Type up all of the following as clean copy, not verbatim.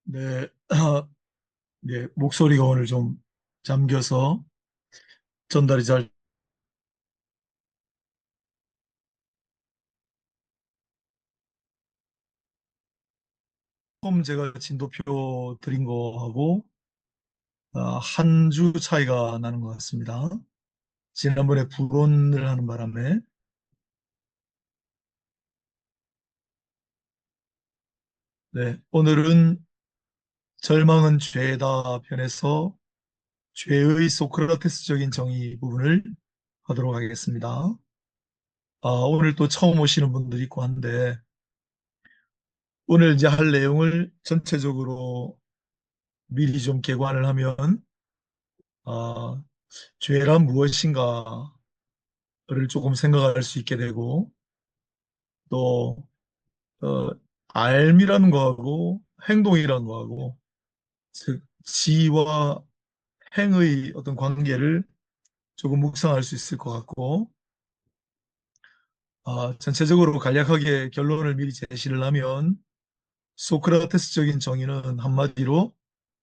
네, 네, 목소리가 오늘 좀 잠겨서 전달이 잘, 조금 제가 진도표 드린 거하고 한 주 차이가 나는 것 같습니다. 지난번에 불온을 하는 바람에, 네, 오늘은 절망은 죄다 편에서 죄의 소크라테스적인 정의 부분을 하도록 하겠습니다. 오늘 또 처음 오시는 분들이 있고 한데, 오늘 이제 할 내용을 전체적으로 미리 좀 개관을 하면, 아, 죄란 무엇인가를 조금 생각할 수 있게 되고, 또, 어, 알미라는 거하고 행동이라는 거하고, 즉, 지와 행의 어떤 관계를 조금 묵상할 수 있을 것 같고, 전체적으로 간략하게 결론을 미리 제시를 하면, 소크라테스적인 정의는 한마디로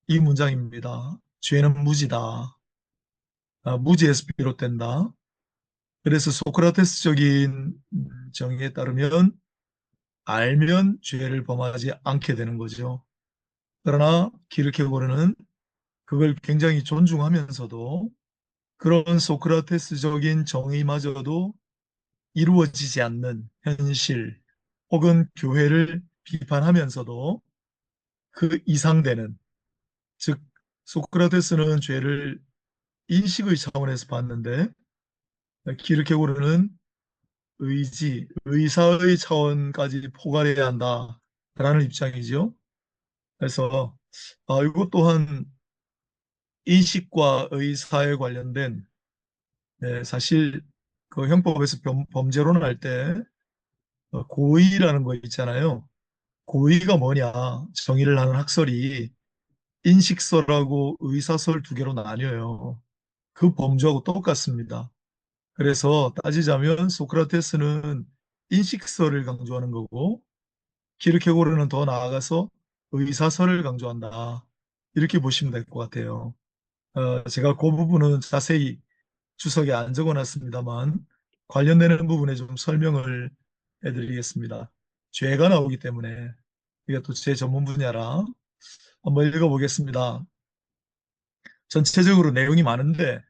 이 문장입니다. 죄는 무지다. 무지에서 비롯된다. 그래서 소크라테스적인 정의에 따르면 알면 죄를 범하지 않게 되는 거죠. 그러나 기르케고르는 그걸 굉장히 존중하면서도 그런 소크라테스적인 정의마저도 이루어지지 않는 현실 혹은 교회를 비판하면서도 그 이상되는, 즉 소크라테스는 죄를 인식의 차원에서 봤는데 기르케고르는 의지, 의사의 차원까지 포괄해야 한다라는 입장이죠. 그래서 이것 또한 인식과 의사에 관련된, 사실 그 형법에서 범죄론을 할 때 고의라는 거 있잖아요. 고의가 뭐냐 정의를 하는 학설이 인식설하고 의사설 두 개로 나뉘어요. 그 범주하고 똑같습니다. 그래서 따지자면 소크라테스는 인식설을 강조하는 거고 키르케고르는 더 나아가서 의사설을 강조한다. 이렇게 보시면 될 것 같아요. 제가 그 부분은 자세히 주석에 안 적어놨습니다만 관련되는 부분에 좀 설명을 해드리겠습니다. 죄가 나오기 때문에 이게 또 제 전문 분야라 한번 읽어보겠습니다. 전체적으로 내용이 많은데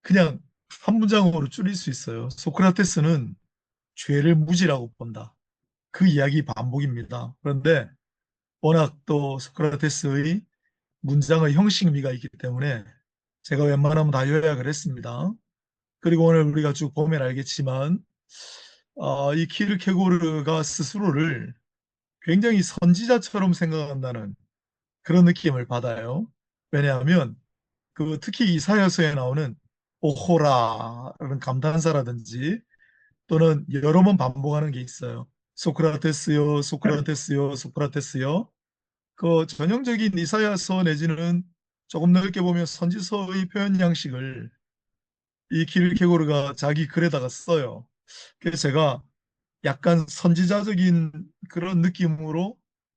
그냥 한 문장으로 줄일 수 있어요. 소크라테스는 죄를 무지라고 본다. 그 이야기 반복입니다. 그런데 워낙 또 소크라테스의 문장의 형식미가 있기 때문에 제가 웬만하면 다 요약을 했습니다. 그리고 오늘 우리가 쭉 보면 알겠지만 이 키르케고르가 스스로를 굉장히 선지자처럼 생각한다는 그런 느낌을 받아요. 왜냐하면 그 특히 이사야서에 나오는 오호라라는 감탄사라든지 또는 여러 번 반복하는 게 있어요. 소크라테스요, 소크라테스요, 소크라테스요. 그 전형적인 이사야서 내지는 조금 넓게 보면 선지서의 표현 양식을 이 키르케고르가 자기 글에다가 써요. 그래서 제가 약간 선지자적인 그런 느낌으로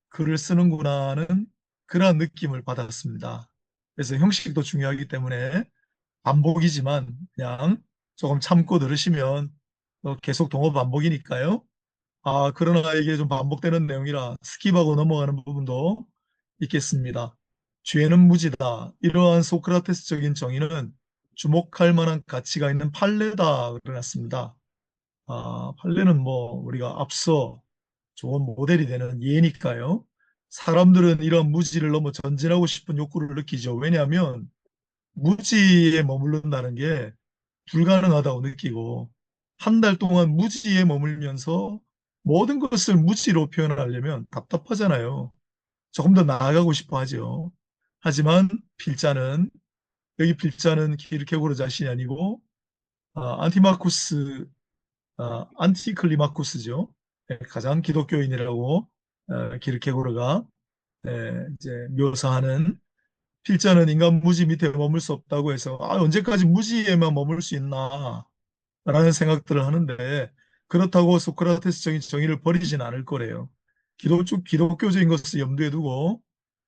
글을 쓰는구나는 그런 느낌을 받았습니다. 그래서 형식도 중요하기 때문에 반복이지만 그냥 조금 참고 들으시면 계속 동어 반복이니까요. 그러나 이게 좀 반복되는 내용이라 스킵하고 넘어가는 부분도 있겠습니다. 죄는 무지다. 이러한 소크라테스적인 정의는 주목할 만한 가치가 있는 판례다 그러났습니다. 판례는 뭐 우리가 앞서 좋은 모델이 되는 예니까요. 사람들은 이런 무지를 넘어 전진하고 싶은 욕구를 느끼죠. 왜냐하면 무지에 머무른다는 게 불가능하다고 느끼고 한 달 동안 무지에 머물면서 모든 것을 무지로 표현하려면 답답하잖아요. 조금 더 나아가고 싶어 하죠. 하지만 필자는 여기 필자는 키르케고르 자신이 아니고 안티마쿠스 안티클리마쿠스죠. 가장 기독교인이라고 키르케고르가 이제 묘사하는 필자는 인간 무지 밑에 머물 수 없다고 해서 언제까지 무지에만 머물 수 있나 라는 생각들을 하는데 그렇다고 소크라테스적인 정의를 버리진 않을 거래요. 기독교적인 것을 염두에 두고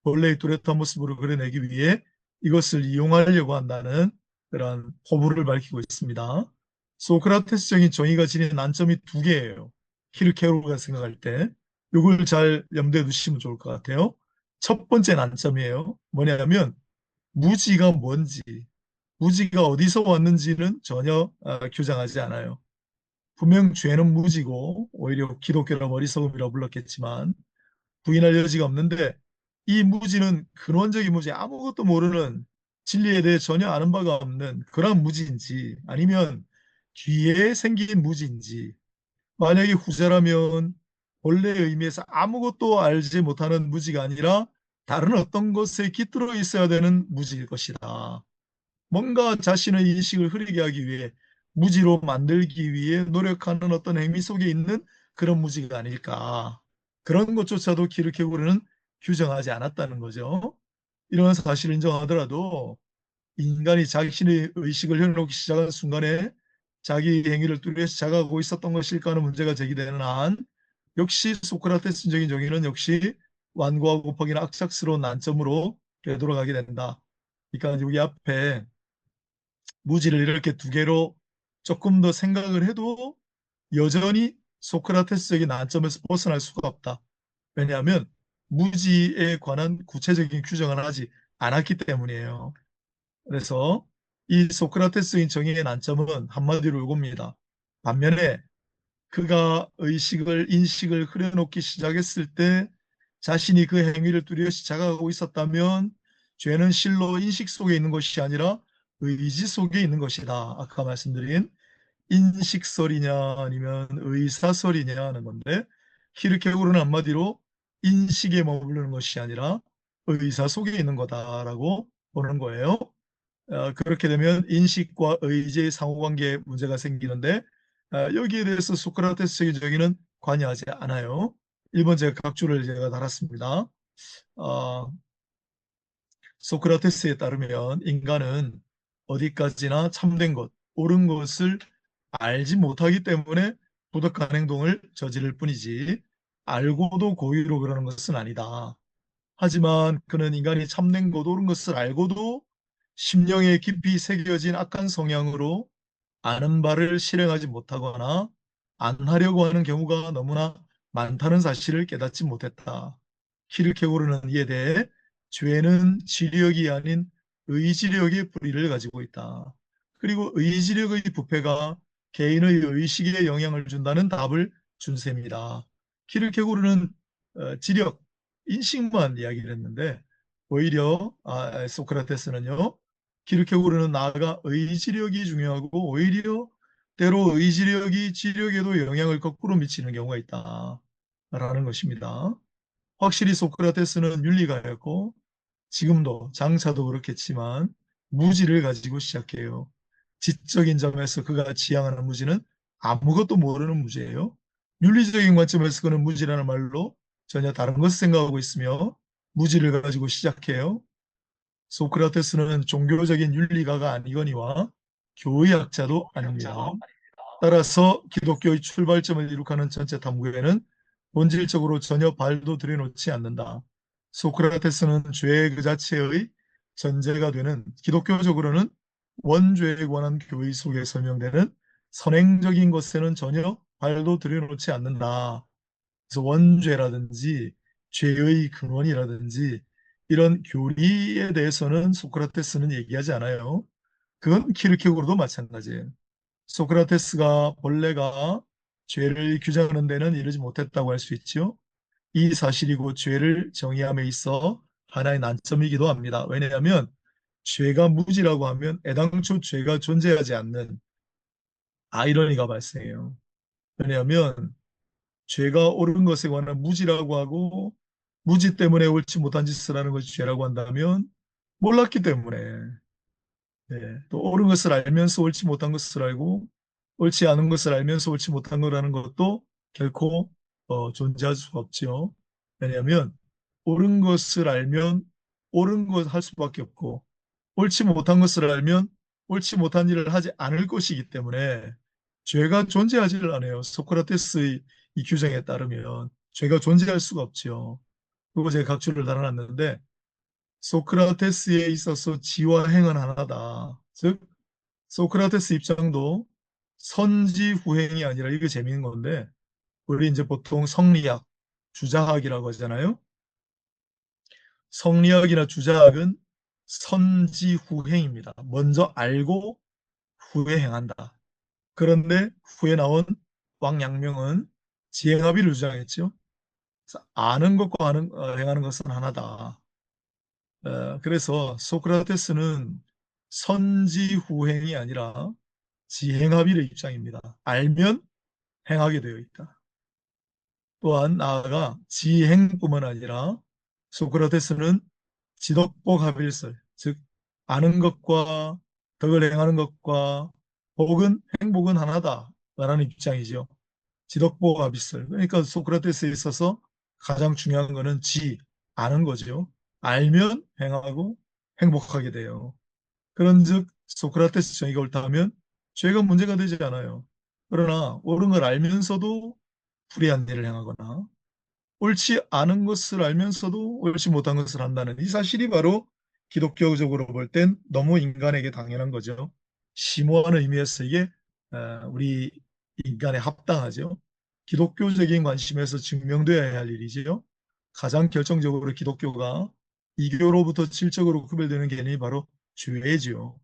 본래의 뚜렷한 모습으로 그려내기 위해 이것을 이용하려고 한다는 그런 포부를 밝히고 있습니다. 소크라테스적인 정의가 지닌 난점이 두 개예요. 키르케고르가 생각할 때 이걸 잘 염두에 두시면 좋을 것 같아요. 첫 번째 난점이에요. 뭐냐면 무지가 뭔지, 무지가 어디서 왔는지는 전혀 규정하지 않아요. 분명 죄는 무지고 오히려 기독교라 어리석음이라 불렀겠지만 부인할 여지가 없는데 이 무지는 근원적인 무지, 아무것도 모르는 진리에 대해 전혀 아는 바가 없는 그런 무지인지 아니면 뒤에 생긴 무지인지 만약에 후자라면 본래의 의미에서 아무것도 알지 못하는 무지가 아니라 다른 어떤 것에 깃들어 있어야 되는 무지일 것이다. 뭔가 자신의 인식을 흐리게 하기 위해 무지로 만들기 위해 노력하는 어떤 행위 속에 있는 그런 무지가 아닐까. 그런 것조차도 키르케고르는 규정하지 않았다는 거죠. 이런 사실을 인정하더라도 인간이 자신의 의식을 펴놓기 시작한 순간에 자기 행위를 뚜렷이 자각하고 있었던 것일까 하는 문제가 제기되는 한 역시 소크라테스적인 정의는 역시 완고하고 곱하기는 악착스러운 난점으로 되돌아가게 된다. 그러니까 여기 앞에 무지를 이렇게 두 개로 조금 더 생각을 해도 여전히 소크라테스적인 난점에서 벗어날 수가 없다. 왜냐하면 무지에 관한 구체적인 규정을 하지 않았기 때문이에요. 그래서 이 소크라테스인 정의의 난점은 한마디로 이겁니다. 반면에 그가 의식을, 인식을 흐려놓기 시작했을 때 자신이 그 행위를 뚜렷이 자각하고 있었다면 죄는 실로 인식 속에 있는 것이 아니라 의지 속에 있는 것이다. 아까 말씀드린 인식설이냐 아니면 의사설이냐 하는 건데 키르케고르는 한마디로 인식에 머무르는 것이 아니라 의사 속에 있는 거다라고 보는 거예요. 그렇게 되면 인식과 의지의 상호관계에 문제가 생기는데 여기에 대해서 소크라테스의 정의는 관여하지 않아요. 1번 각주를 제가 달았습니다. 어, 소크라테스에 따르면 인간은 어디까지나 참된 것, 옳은 것을 알지 못하기 때문에 부덕한 행동을 저지를 뿐이지 알고도 고의로 그러는 것은 아니다. 하지만 그는 인간이 참된 것, 옳은 것을 알고도 심령에 깊이 새겨진 악한 성향으로 아는 바를 실행하지 못하거나 안 하려고 하는 경우가 너무나 많다는 사실을 깨닫지 못했다. 키르케고르는 이에 대해 죄는 지력이 아닌 의지력의 뿌리를 가지고 있다. 그리고 의지력의 부패가 개인의 의식에 영향을 준다는 답을 준 셈이다. 키르케고르는 지력, 인식만 이야기를 했는데 오히려 소크라테스는요. 키르케고르는 나아가 의지력이 중요하고 오히려 때로 의지력이 지력에도 영향을 거꾸로 미치는 경우가 있다라는 것입니다. 확실히 소크라테스는 윤리가였고 지금도 장차도 그렇겠지만 무지를 가지고 시작해요. 지적인 점에서 그가 지향하는 무지는 아무것도 모르는 무지예요. 윤리적인 관점에서 그는 무지라는 말로 전혀 다른 것을 생각하고 있으며 무지를 가지고 시작해요. 소크라테스는 종교적인 윤리가가 아니거니와 교의학자도 아닙니다. 따라서 기독교의 출발점을 이룩하는 전체 탐구에는 본질적으로 전혀 발도 들여놓지 않는다. 소크라테스는 죄 그 자체의 전제가 되는 기독교적으로는 원죄에 관한 교의 속에 설명되는 선행적인 것에는 전혀 발도 들여놓지 않는다. 그래서 원죄라든지 죄의 근원이라든지 이런 교리에 대해서는 소크라테스는 얘기하지 않아요. 그건 키르케고르도 마찬가지예요. 소크라테스가 본래가 죄를 규정하는 데는 이르지 못했다고 할 수 있지요. 이 사실이 곧 죄를 정의함에 있어 하나의 난점이기도 합니다. 왜냐하면 죄가 무지라고 하면 애당초 죄가 존재하지 않는 아이러니가 발생해요. 왜냐하면 죄가 옳은 것에 관한 무지라고 하고 무지 때문에 옳지 못한 짓을 하는 것이 죄라고 한다면 몰랐기 때문에 또 옳은 것을 알면서 옳지 못한 것을 알고 옳지 않은 것을 알면서 옳지 못한 거라는 것도 결코 존재할 수가 없죠. 왜냐하면 옳은 것을 알면 옳은 것 할 수밖에 없고 옳지 못한 것을 알면 옳지 못한 일을 하지 않을 것이기 때문에 죄가 존재하지를 않아요. 소크라테스의 이 규정에 따르면 죄가 존재할 수가 없죠. 그거 제가 각주를 달아놨는데 소크라테스에 있어서 지와 행은 하나다. 즉 소크라테스 입장도 선지후행이 아니라 이게 재미있는 건데 우리 이제 보통 성리학, 주자학이라고 하잖아요. 성리학이나 주자학은 선지후행입니다. 먼저 알고 후에 행한다. 그런데 후에 나온 왕양명은 지행합의를 주장했죠. 아는 것과 행하는 것은 하나다. 그래서 소크라테스는 선지후행이 아니라 지행합의의 입장입니다. 알면 행하게 되어 있다. 또한 나아가 지행뿐만 아니라 소크라테스는 지덕복 합일설, 즉 아는 것과 덕을 행하는 것과 복은 행복은 하나다라는 입장이죠. 지덕복 합일설. 그러니까 소크라테스에 있어서 가장 중요한 것은 아는 거죠. 알면 행하고 행복하게 돼요. 그런즉 소크라테스 정의가 옳다면 죄가 문제가 되지 않아요. 그러나 옳은 걸 알면서도 불의한 일을 행하거나 옳지 않은 것을 알면서도 옳지 못한 것을 한다는 이 사실이 바로 기독교적으로 볼 땐 너무 인간에게 당연한 거죠. 심오한 의미에서 이게 우리 인간에 합당하죠. 기독교적인 관심에서 증명되어야 할 일이지요. 가장 결정적으로 기독교가 이교로부터 질적으로 구별되는 개념이 바로 죄지요.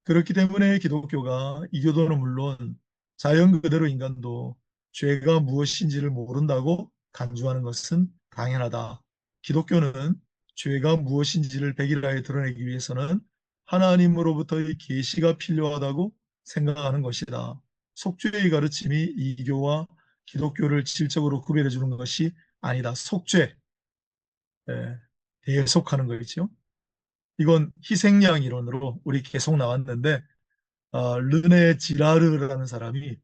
그렇기 때문에 기독교가 이교도는 물론 자연 그대로 인간도 죄가 무엇인지를 모른다고 간주하는 것은 당연하다. 기독교는 죄가 무엇인지를 백일하에 드러내기 위해서는 하나님으로부터의 계시가 필요하다고 생각하는 것이다. 속죄의 가르침이 이교와 기독교를 질적으로 구별해 주는 것이 아니다. 속죄, 대속하는 거겠죠. 이건 희생양 이론으로 우리 계속 나왔는데 르네 지라르라는 사람이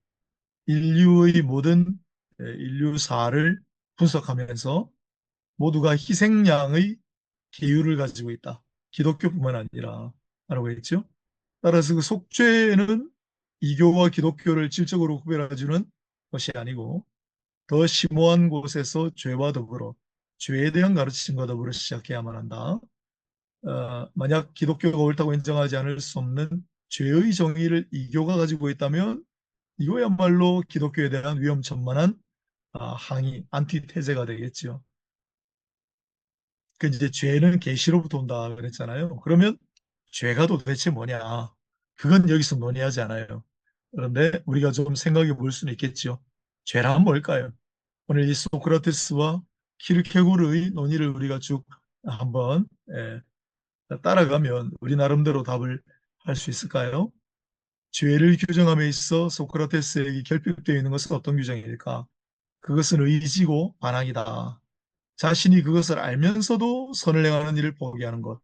인류의 모든 인류사를 분석하면서 모두가 희생양의 계율을 가지고 있다. 기독교뿐만 아니라 라고 했죠. 따라서 그 속죄는 이교와 기독교를 질적으로 구별해주는 것이 아니고 더 심오한 곳에서 죄와 더불어 죄에 대한 가르침과 더불어 시작해야만 한다. 만약 기독교가 옳다고 인정하지 않을 수 없는 죄의 정의를 이교가 가지고 있다면 이거야말로 기독교에 대한 위험천만한 항의, 안티테제가 되겠죠. 그 이제 죄는 계시로부터 온다 그랬잖아요. 그러면 죄가 도대체 뭐냐? 그건 여기서 논의하지 않아요. 그런데 우리가 좀 생각해 볼 수는 있겠죠. 죄란 뭘까요? 오늘 이 소크라테스와 키르케고르의 논의를 우리가 쭉 한번 따라가면 우리 나름대로 답을 할 수 있을까요? 죄를 규정함에 있어 소크라테스에게 결핍되어 있는 것은 어떤 규정일까? 그것은 의지고 반항이다. 자신이 그것을 알면서도 선을 행하는 일을 포기하는 것.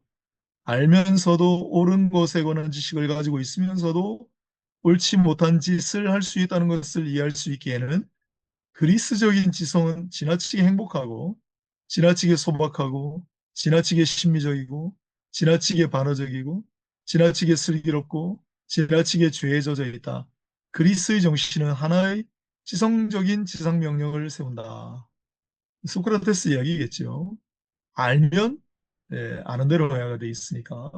알면서도 옳은 것에 관한 지식을 가지고 있으면서도 옳지 못한 짓을 할 수 있다는 것을 이해할 수 있기에는 그리스적인 지성은 지나치게 행복하고 지나치게 소박하고 지나치게 심미적이고 지나치게 반어적이고 지나치게 슬기롭고 지나치게 죄에 젖어 있다. 그리스의 정신은 하나의 지성적인 지상명령을 세운다. 소크라테스 이야기겠죠. 알면 아는 대로 해야 돼 있으니까.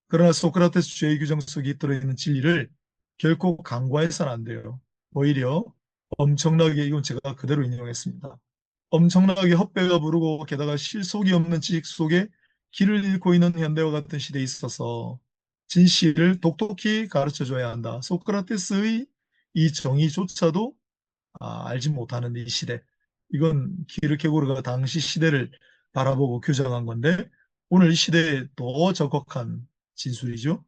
그러나 소크라테스 죄의 규정 속에 들어있는 진리를 결코 간과해서는 안 돼요. 오히려 엄청나게 이건 제가 그대로 인용했습니다. 엄청나게 헛배가 부르고 게다가 실속이 없는 지식 속에 길을 잃고 있는 현대와 같은 시대에 있어서 진실을 똑똑히 가르쳐줘야 한다. 소크라테스의 이 정의조차도 알지 못하는 이 시대. 이건 키르케고르가 당시 시대를 바라보고 규정한 건데 오늘 이 시대에 더 적확한 진술이죠.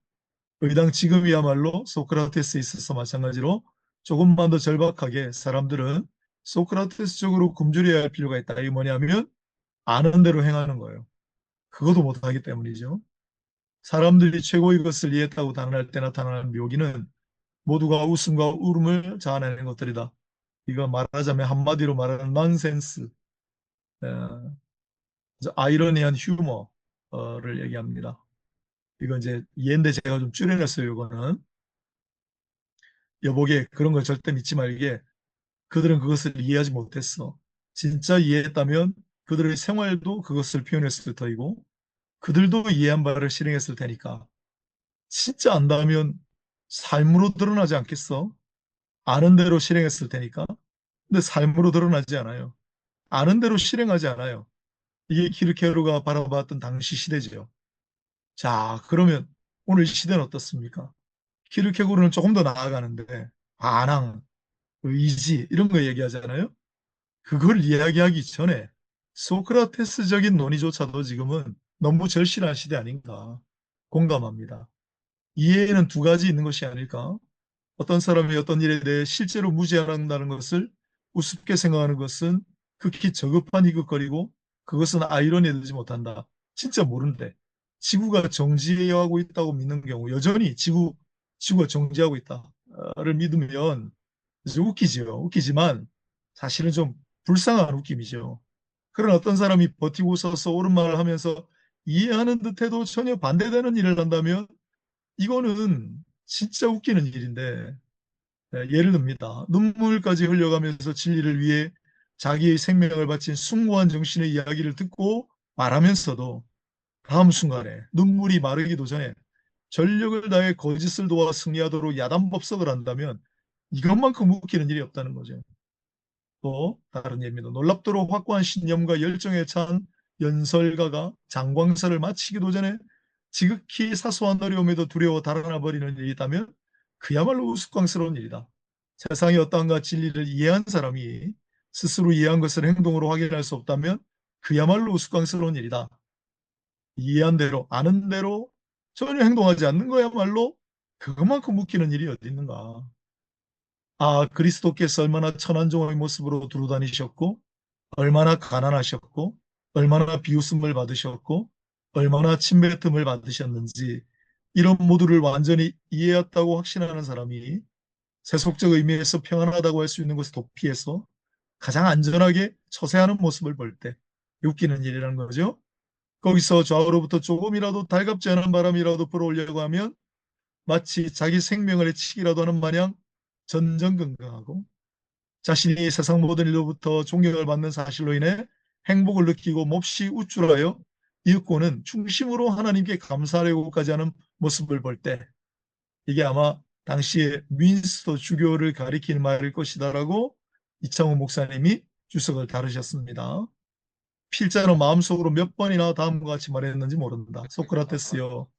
의당 지금이야말로 소크라테스에 있어서 마찬가지로 조금만 더 절박하게 사람들은 소크라테스 쪽으로 굶주려야 할 필요가 있다. 이게 뭐냐면 아는 대로 행하는 거예요. 그것도 못하기 때문이죠. 사람들이 최고의 것을 이해했다고 단언할 때 나타나는 묘기는 모두가 웃음과 울음을 자아내는 것들이다. 이거 말하자면 한마디로 말하는 넌센스, 어, 아이러니한 휴머를 얘기합니다. 이거 이제 이해인데 제가 좀 줄여냈어요. 이거는 여보게 그런 걸 절대 믿지 말게. 그들은 그것을 이해하지 못했어. 진짜 이해했다면 그들의 생활도 그것을 표현했을 터이고 그들도 이해한 바를 실행했을 테니까. 진짜 안다면 삶으로 드러나지 않겠어? 아는 대로 실행했을 테니까. 근데 삶으로 드러나지 않아요. 아는 대로 실행하지 않아요. 이게 키르케로가 바라봤던 당시 시대죠. 자, 그러면 오늘 시대는 어떻습니까? 키르케고르는 조금 더 나아가는데 반항, 의지 이런 거 얘기하잖아요. 그걸 이야기하기 전에 소크라테스적인 논의조차도 지금은 너무 절실한 시대 아닌가 공감합니다. 이해에는 두 가지 있는 것이 아닐까? 어떤 사람이 어떤 일에 대해 실제로 무지한다는 것을 우습게 생각하는 것은 극히 저급한 희극거리고 그것은 아이러니에 들지 못한다. 진짜 모르는데 지구가 정지하고 있다고 믿는 경우 여전히 지구가 정지하고 있다를 믿으면 이제 웃기지요. 웃기지만 사실은 좀 불쌍한 웃김이죠. 그런 어떤 사람이 버티고 서서 옳은 말을 하면서 이해하는 듯해도 전혀 반대되는 일을 한다면 이거는 진짜 웃기는 일인데 예를 듭니다. 눈물까지 흘려가면서 진리를 위해 자기의 생명을 바친 숭고한 정신의 이야기를 듣고 말하면서도 다음 순간에 눈물이 마르기도 전에 전력을 다해 거짓을 도와 승리하도록 야단법석을 한다면 이것만큼 웃기는 일이 없다는 거죠. 또 다른 예입니다. 놀랍도록 확고한 신념과 열정에 찬 연설가가 장광사를 마치기도 전에 지극히 사소한 어려움에도 두려워 달아나 버리는 일이 있다면 그야말로 우스꽝스러운 일이다. 세상의 어떠한가 진리를 이해한 사람이 스스로 이해한 것을 행동으로 확인할 수 없다면 그야말로 우스꽝스러운 일이다. 이해한 대로 아는 대로 전혀 행동하지 않는 거야말로 그것만큼 웃기는 일이 어디 있는가. 아, 그리스도께서 얼마나 천한종의 모습으로 두루 다니셨고 얼마나 가난하셨고 얼마나 비웃음을 받으셨고 얼마나 침뱉음을 받으셨는지 이런 모두를 완전히 이해했다고 확신하는 사람이 세속적 의미에서 평안하다고 할 수 있는 것을 도피해서 가장 안전하게 처세하는 모습을 볼 때 웃기는 일이라는 거죠. 거기서 좌우로부터 조금이라도 달갑지 않은 바람이라도 불어오려고 하면 마치 자기 생명을 해치기라도 하는 마냥 전전긍긍하고 자신이 세상 모든 일로부터 존경을 받는 사실로 인해 행복을 느끼고 몹시 우쭐하여 이윽고는 중심으로 하나님께 감사하려고까지 하는 모습을 볼 때 이게 아마 당시에 윈스터 주교를 가리키는 말일 것이다라고 이창호 목사님이 주석을 다루셨습니다. 필자는 마음속으로 몇 번이나 다음과 같이 말했는지 모른다. 소크라테스요,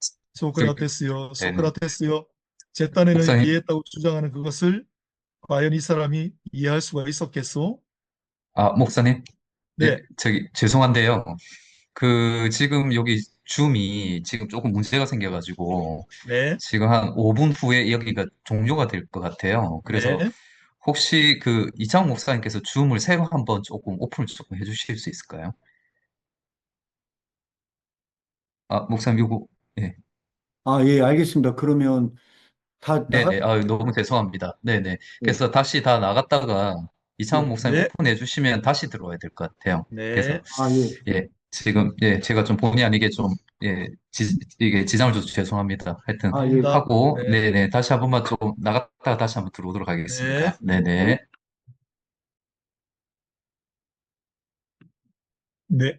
저기, 소크라테스요, 네네. 소크라테스요. 제 딴에는 목사님, 이해했다고 주장하는 그것을 과연 이 사람이 이해할 수가 있었겠소? 목사님, 예, 네, 저기, 죄송한데요. 지금 여기 줌이 지금 조금 문제가 생겨가지고, 네, 지금 한 5분 후에 여기가 종료가 될 것 같아요. 그래서 네. 혹시 이창호 목사님께서 줌을 새로 한번 조금 오픈을 조금 해주실 수 있을까요? 목사님, 요거, 예. 아, 예, 알겠습니다. 그러면 다 네네. 나갔어요. 너무 죄송합니다. 네네. 그래서 다시 다 나갔다가 이창호 예. 목사님 네, 오픈해 주시면 다시 들어와야 될 것 같아요. 그래서, 네, 아, 예. 예, 지금, 예, 제가 좀 본의 아니게 좀, 예, 이게 지장을 줘서 죄송합니다. 하여튼, 아, 예. 아닙니다. 하고, 네, 네네. 다시 한 번만 좀 나갔다가 다시 한번 들어오도록 네, 하겠습니다. 네네. 네. 네.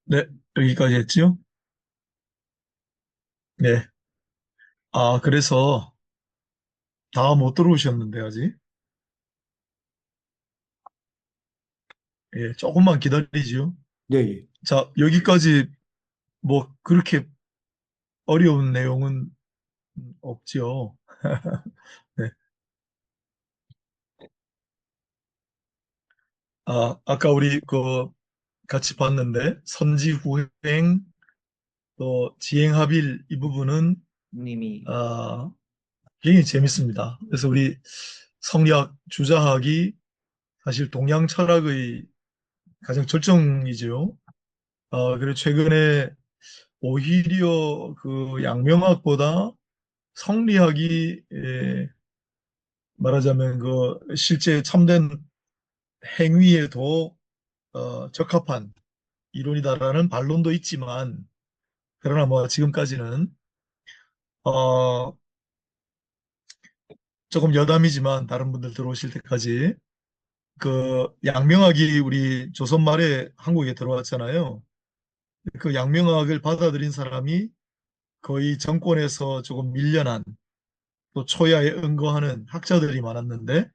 네, 여기까지 했죠? 네. 아, 그래서 다 못 들어오셨는데, 아직? 예, 조금만 기다리지요. 네, 예. 자, 여기까지 뭐 그렇게 어려운 내용은 없지요. 네. 아까 우리 같이 봤는데, 선지후행, 또 지행합일 이 부분은, 님이 아, 굉장히 재밌습니다. 그래서 우리 성리학, 주자학이 사실 동양 철학의 가장 절정이죠. 그리고 최근에 오히려 그 양명학보다 성리학이 말하자면 그 실제 참된 행위에 더 적합한 이론이다라는 반론도 있지만 그러나 뭐 지금까지는 어, 조금 여담이지만 다른 분들 들어오실 때까지 그 양명학이 우리 조선 말에 한국에 들어왔잖아요. 그 양명학을 받아들인 사람이 거의 정권에서 조금 밀려난 또 초야에 응거하는 학자들이 많았는데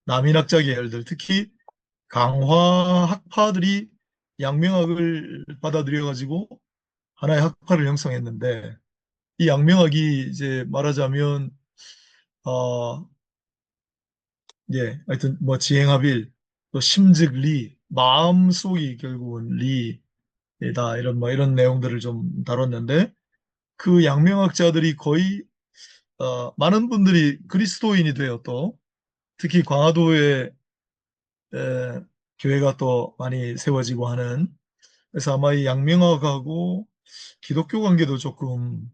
남인학자 계열들 특히 강화 학파들이 양명학을 받아들여 가지고 하나의 학파를 형성했는데 이 양명학이 이제 말하자면 어 하여튼 뭐 지행합일 또 심즉 리 마음속이 결국은 리다 이런 뭐 이런 내용들을 좀 다뤘는데 그 양명학자들이 거의 많은 분들이 그리스도인이 되어 또 특히 광화도에 에, 교회가 또 많이 세워지고 하는 그래서 아마 이 양명학하고 기독교 관계도 조금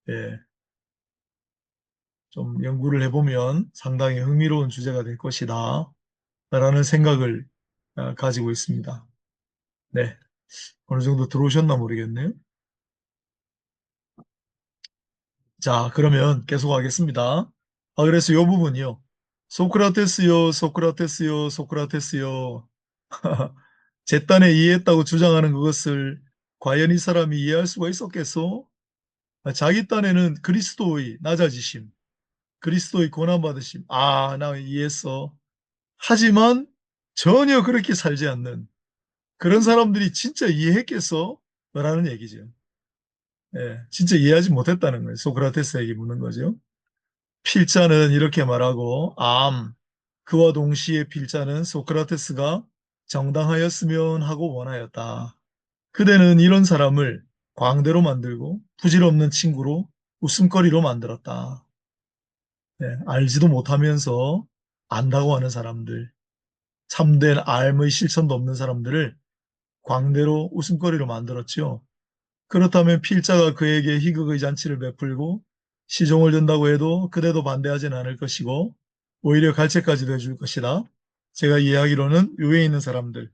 예, 좀 연구를 해보면 상당히 흥미로운 주제가 될 것이다 라는 생각을 가지고 있습니다. 네, 어느 정도 들어오셨나 모르겠네요. 자, 그러면 계속하겠습니다. 그래서 이 부분이요. 소크라테스요, 소크라테스요, 소크라테스요. 제 딴에 이해했다고 주장하는 그것을 과연 이 사람이 이해할 수가 있었겠소? 자기 딴에는 그리스도의 낮아지심, 그리스도의 고난받으심. 나 이해했어. 하지만 전혀 그렇게 살지 않는 그런 사람들이 진짜 이해했겠어? 라는 얘기죠. 예, 진짜 이해하지 못했다는 거예요. 소크라테스에게 묻는 거죠. 필자는 이렇게 말하고, 그와 동시에 필자는 소크라테스가 정당하였으면 하고 원하였다. 그대는 이런 사람을 광대로 만들고 부질없는 친구로 웃음거리로 만들었다. 네, 알지도 못하면서 안다고 하는 사람들, 참된 알의 실천도 없는 사람들을 광대로 웃음거리로 만들었죠. 그렇다면 필자가 그에게 희극의 잔치를 베풀고 시종을 든다고 해도 그대도 반대하진 않을 것이고 오히려 갈채까지도 해줄 것이다. 제가 이해하기로는 위에 있는 사람들,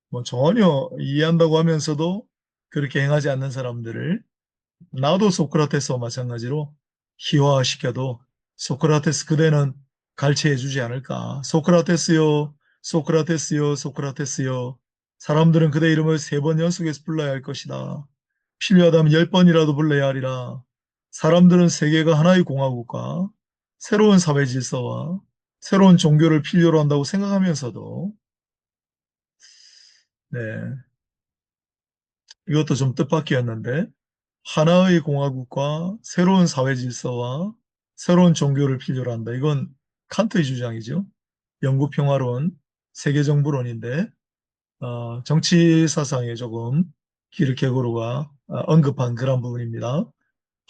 뭐 전혀 이해한다고 하면서도 그렇게 행하지 않는 사람들을 나도 소크라테스와 마찬가지로 희화시켜도 소크라테스 그대는 갈채해 주지 않을까. 소크라테스요, 소크라테스요, 소크라테스요. 사람들은 그대 이름을 3번 연속해서 불러야 할 것이다. 필요하다면 10번이라도 불러야 하리라. 사람들은 세계가 하나의 공화국과 새로운 사회 질서와 새로운 종교를 필요로 한다고 생각하면서도 네, 이것도 좀 뜻밖이었는데 하나의 공화국과 새로운 사회 질서와 새로운 종교를 필요로 한다. 이건 칸트의 주장이죠. 영구 평화론, 세계 정부론인데 정치 사상에 조금 키르케고르가 언급한 그런 부분입니다.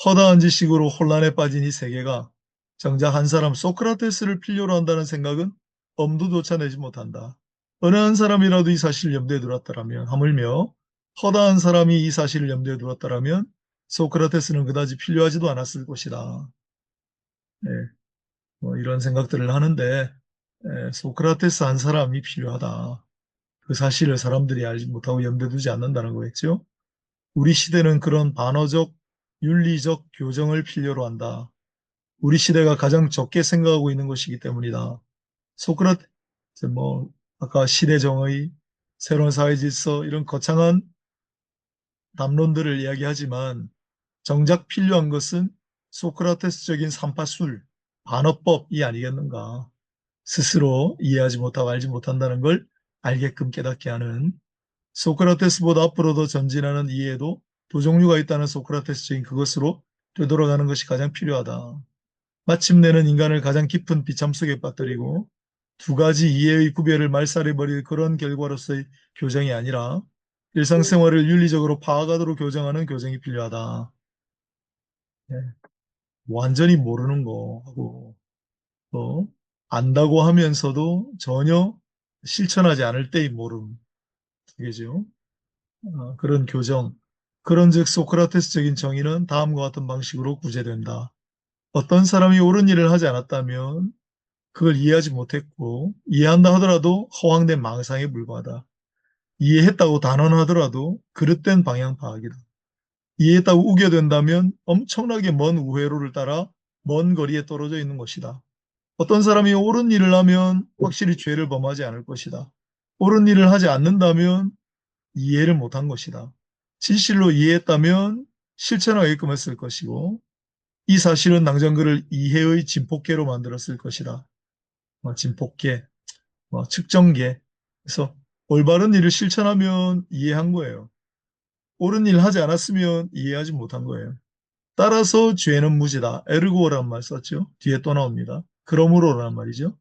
허다한 지식으로 혼란에 빠진 이 세계가 정작 한 사람 소크라테스를 필요로 한다는 생각은 엄두조차 내지 못한다. 어느 한 사람이라도 이 사실을 염두에 두었다라면 하물며 허다한 사람이 이 사실을 염두에 두었다라면 소크라테스는 그다지 필요하지도 않았을 것이다. 네, 뭐 이런 생각들을 하는데 소크라테스 한 사람이 필요하다. 그 사실을 사람들이 알지 못하고 염두에 두지 않는다는 거겠죠. 우리 시대는 그런 반어적 윤리적 교정을 필요로 한다. 우리 시대가 가장 적게 생각하고 있는 것이기 때문이다. 소크라테스 뭐 아까 시대정의, 새로운 사회 질서 이런 거창한 담론들을 이야기하지만 정작 필요한 것은 소크라테스적인 삼파술, 반어법이 아니겠는가. 스스로 이해하지 못하고 알지 못한다는 걸 알게끔 깨닫게 하는 소크라테스보다 앞으로 더 전진하는 이해도 두 종류가 있다는 소크라테스적인 그것으로 되돌아가는 것이 가장 필요하다. 마침내는 인간을 가장 깊은 비참 속에 빠뜨리고 두 가지 이해의 구별을 말살해버릴 그런 결과로서의 교정이 아니라 일상생활을 윤리적으로 파악하도록 교정하는 교정이 필요하다. 예, 완전히 모르는 거하고 또 안다고 하면서도 전혀 실천하지 않을 때의 모름, 이게죠. 그런 교정, 그런즉 소크라테스적인 정의는 다음과 같은 방식으로 구제된다. 어떤 사람이 옳은 일을 하지 않았다면 그걸 이해하지 못했고 이해한다 하더라도 허황된 망상에 불과하다. 이해했다고 단언하더라도 그릇된 방향 파악이다. 이해했다고 우겨댄다면 엄청나게 먼 우회로를 따라 먼 거리에 떨어져 있는 것이다. 어떤 사람이 옳은 일을 하면 확실히 죄를 범하지 않을 것이다. 옳은 일을 하지 않는다면 이해를 못한 것이다. 진실로 이해했다면 실천하게끔 했을 것이고 이 사실은 낭장글을 이해의 진폭계로 만들었을 것이다. 진폭계, 측정계. 그래서 올바른 일을 실천하면 이해한 거예요. 옳은 일 하지 않았으면 이해하지 못한 거예요. 따라서 죄는 무지다. 에르고라는 말 썼죠. 뒤에 또 나옵니다. 그러므로라는 말이죠.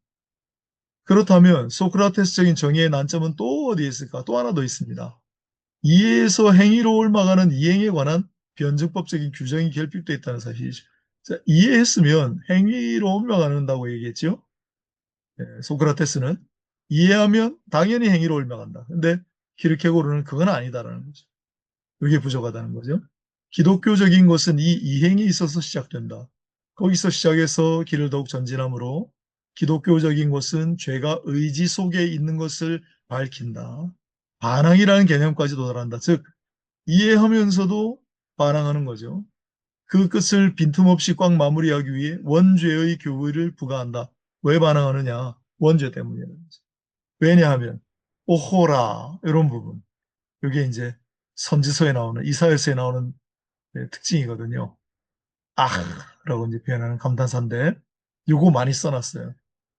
그렇다면 소크라테스적인 정의의 난점은 또 어디에 있을까? 또 하나 더 있습니다. 이해에서 행위로 옮아가는 이행에 관한 변증법적인 규정이 결핍되어 있다는 사실이죠. 자, 이해했으면 행위로 옮아간다고 얘기했죠. 소크라테스는 이해하면 당연히 행위로 옮아간다. 근데 키르케고르는 그건 아니다라는 거죠. 그게 부족하다는 거죠. 기독교적인 것은 이 이행이 있어서 시작된다. 거기서 시작해서 길을 더욱 전진함으로 기독교적인 것은 죄가 의지 속에 있는 것을 밝힌다. 반항이라는 개념까지 도달한다. 즉 이해하면서도 반항하는 거죠. 그 끝을 빈틈없이 꽉 마무리하기 위해 원죄의 교의를 부과한다. 왜 반항하느냐? 원죄 때문이라는 거죠. 왜냐하면 오호라 이런 부분. 이게 이제 선지서에 나오는 이사야서에 나오는 특징이거든요. 아라고 이제 표현하는 감탄사인데 요거 많이 써놨어요.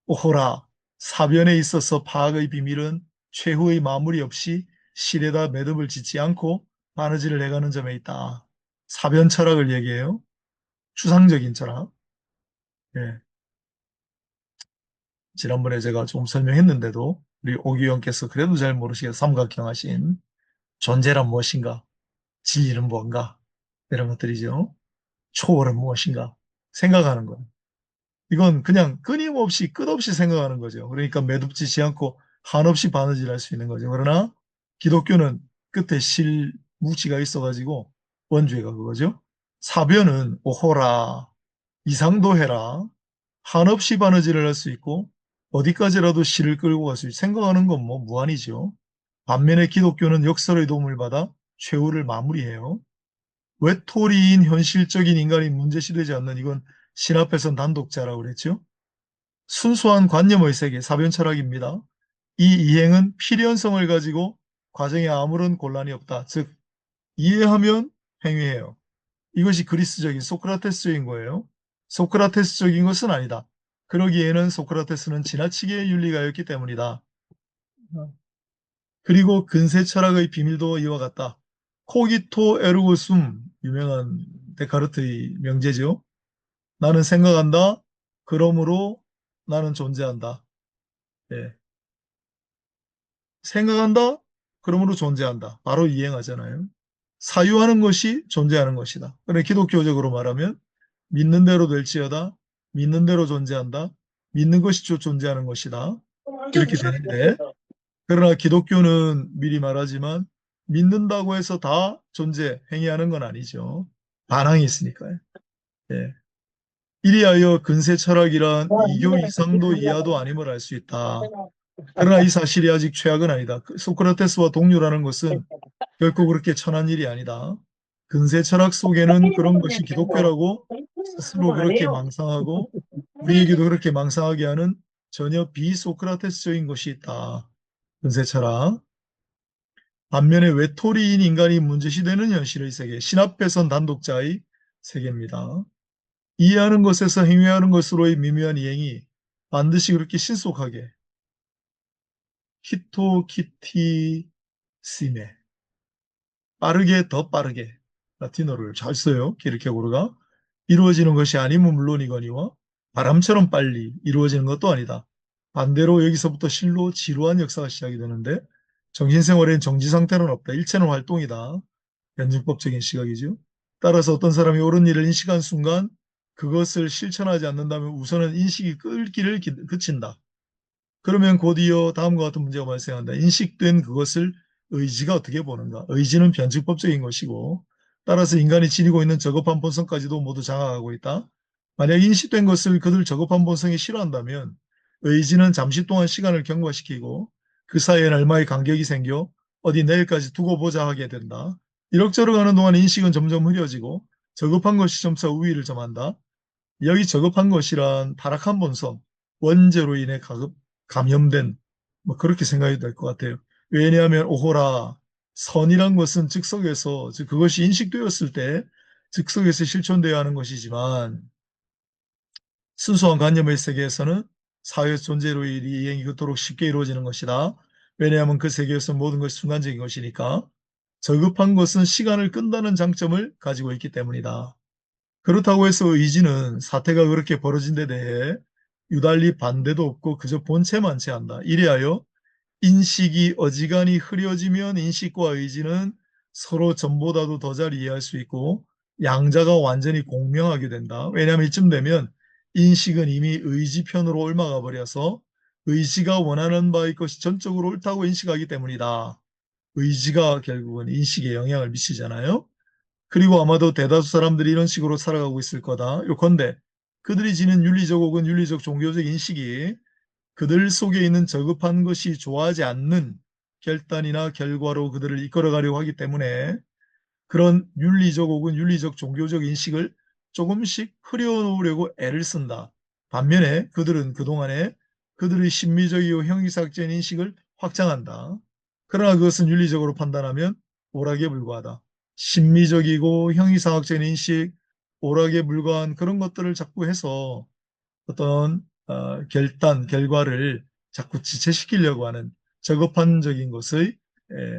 오호라 사변에 있어서 파악의 비밀은 최후의 마무리 없이 실에다 매듭을 짓지 않고 바느질을 해가는 점에 있다. 사변 철학을 얘기해요. 추상적인 철학. 예. 지난번에 제가 좀 설명했는데도 우리 오기영께서 그래도 잘 모르시게 삼각형 하신 존재란 무엇인가, 진리는 뭔가 이런 것들이죠. 초월은 무엇인가 생각하는 거예요. 이건 그냥 끊임없이 끝없이 생각하는 거죠. 그러니까 매듭지지 않고 한없이 바느질할 수 있는 거죠. 그러나 기독교는 끝에 실 묵시가 있어가지고 원죄가 그거죠. 사변은 오호라 이상도 해라 한없이 바느질을 할 수 있고 어디까지라도 실을 끌고 갈 수 있고 생각하는 건 뭐 무한이죠. 반면에 기독교는 역설의 도움을 받아 최후를 마무리해요. 외톨이인 현실적인 인간이 문제시되지 않는 이건 신 앞에선 단독자라고 그랬죠. 순수한 관념의 세계, 사변 철학입니다. 이 이행은 필연성을 가지고 과정에 아무런 곤란이 없다. 즉 이해하면 행위해요. 이것이 그리스적인 소크라테스적인 거예요. 소크라테스적인 것은 아니다. 그러기에는 소크라테스는 지나치게 윤리가였기 때문이다. 그리고 근세 철학의 비밀도 이와 같다. 코기토 에르고 숨, 유명한 데카르트의 명제죠. 나는 생각한다. 그러므로 나는 존재한다. 예. 생각한다. 그러므로 존재한다. 바로 이행하잖아요. 사유하는 것이 존재하는 것이다. 그래 기독교적으로 말하면 믿는 대로 될지어다. 믿는 대로 존재한다. 믿는 것이 존재하는 것이다. 이렇게 되는데 그러나 기독교는 미리 말하지만 믿는다고 해서 다 존재, 행위하는 건 아니죠. 반항이 있으니까요. 예. 이리하여 근세 철학이란 이교 이상도 이하도 아님을 알 수 있다. 그러나 이 사실이 아직 최악은 아니다. 소크라테스와 동료라는 것은 결코 그렇게 천한 일이 아니다. 근세 철학 속에는 그런 것이 기독교라고 스스로 그렇게 망상하고 우리에게도 그렇게 망상하게 하는 전혀 비소크라테스적인 것이 있다. 근세 철학. 반면에 외톨이인 인간이 문제시되는 현실의 세계, 신 앞에선 단독자의 세계입니다. 이해하는 것에서 행위하는 것으로의 미묘한 이행이 반드시 그렇게 신속하게 히토키티시메 빠르게 더 빠르게 라틴어를 잘 써요. 키르케고르가 이루어지는 것이 아니면 물론이거니와 바람처럼 빨리 이루어지는 것도 아니다. 반대로 여기서부터 실로 지루한 역사가 시작이 되는데 정신생활엔 정지 상태는 없다. 일체는 활동이다. 변증법적인 시각이죠. 따라서 어떤 사람이 옳은 일을 인식한 순간 그것을 실천하지 않는다면 우선은 인식이 끌기를 그친다. 그러면 곧이어 다음과 같은 문제가 발생한다. 인식된 그것을 의지가 어떻게 보는가? 의지는 변증법적인 것이고 따라서 인간이 지니고 있는 저급한 본성까지도 모두 장악하고 있다. 만약 인식된 것을 그들 저급한 본성이 싫어한다면 의지는 잠시 동안 시간을 경과시키고 그 사이에는 얼마의 간격이 생겨 어디 내일까지 두고 보자 하게 된다. 이럭저럭 하는 동안 인식은 점점 흐려지고 저급한 것이 점차 우위를 점한다. 여기 저급한 것이란 타락한 본성, 원죄로 인해 감염된 뭐 그렇게 생각이 될 것 같아요. 왜냐하면 오호라 선이란 것은 즉석에서, 즉 그것이 인식되었을 때 즉석에서 실존되어야 하는 것이지만 순수한 관념의 세계에서는 사회 존재로의 일이 이행이 그토록 쉽게 이루어지는 것이다. 왜냐하면 그 세계에서 모든 것이 순간적인 것이니까 저급한 것은 시간을 끈다는 장점을 가지고 있기 때문이다. 그렇다고 해서 의지는 사태가 그렇게 벌어진 데 대해 유달리 반대도 없고 그저 본체만 체한다. 이리하여 인식이 어지간히 흐려지면 인식과 의지는 서로 전보다도 더 잘 이해할 수 있고 양자가 완전히 공명하게 된다. 왜냐하면 이쯤 되면 인식은 이미 의지 편으로 옮아가 버려서 의지가 원하는 바의 것이 전적으로 옳다고 인식하기 때문이다. 의지가 결국은 인식에 영향을 미치잖아요. 그리고 아마도 대다수 사람들이 이런 식으로 살아가고 있을 거다. 요컨대 그들이 지닌 윤리적 혹은 윤리적 종교적 인식이 그들 속에 있는 저급한 것이 좋아하지 않는 결단이나 결과로 그들을 이끌어가려고 하기 때문에 그런 윤리적 혹은 윤리적 종교적 인식을 조금씩 흐려놓으려고 애를 쓴다. 반면에 그들은 그동안에 그들의 심미적이고 형이삭제인 인식을 확장한다. 그러나 그것은 윤리적으로 판단하면 오락에 불과하다. 심미적이고 형이상학적인 인식, 오락에 불과한 그런 것들을 자꾸 해서 어떤 결단, 결과를 자꾸 지체시키려고 하는 저급한적인 것의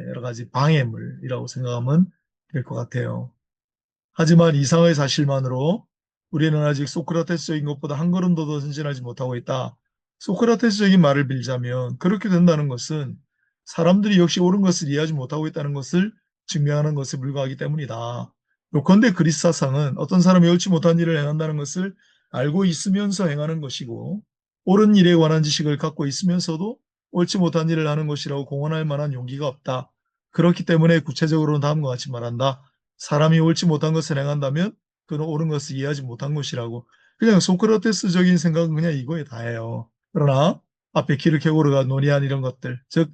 여러 가지 방해물이라고 생각하면 될 것 같아요. 하지만 이상의 사실만으로 우리는 아직 소크라테스적인 것보다 한 걸음도 더 전진하지 못하고 있다. 소크라테스적인 말을 빌자면 그렇게 된다는 것은 사람들이 역시 옳은 것을 이해하지 못하고 있다는 것을 증명하는 것에 불과하기 때문이다. 요컨대 그리스 사상은 어떤 사람이 옳지 못한 일을 행한다는 것을 알고 있으면서 행하는 것이고 옳은 일에 관한 지식을 갖고 있으면서도 옳지 못한 일을 하는 것이라고 공언할 만한 용기가 없다. 그렇기 때문에 구체적으로는 다음과 같이 말한다. 사람이 옳지 못한 것을 행한다면 그는 옳은 것을 이해하지 못한 것이라고. 그냥 소크라테스적인 생각은 그냥 이거에 다예요. 그러나 앞에 키르케고르가 논의한 이런 것들, 즉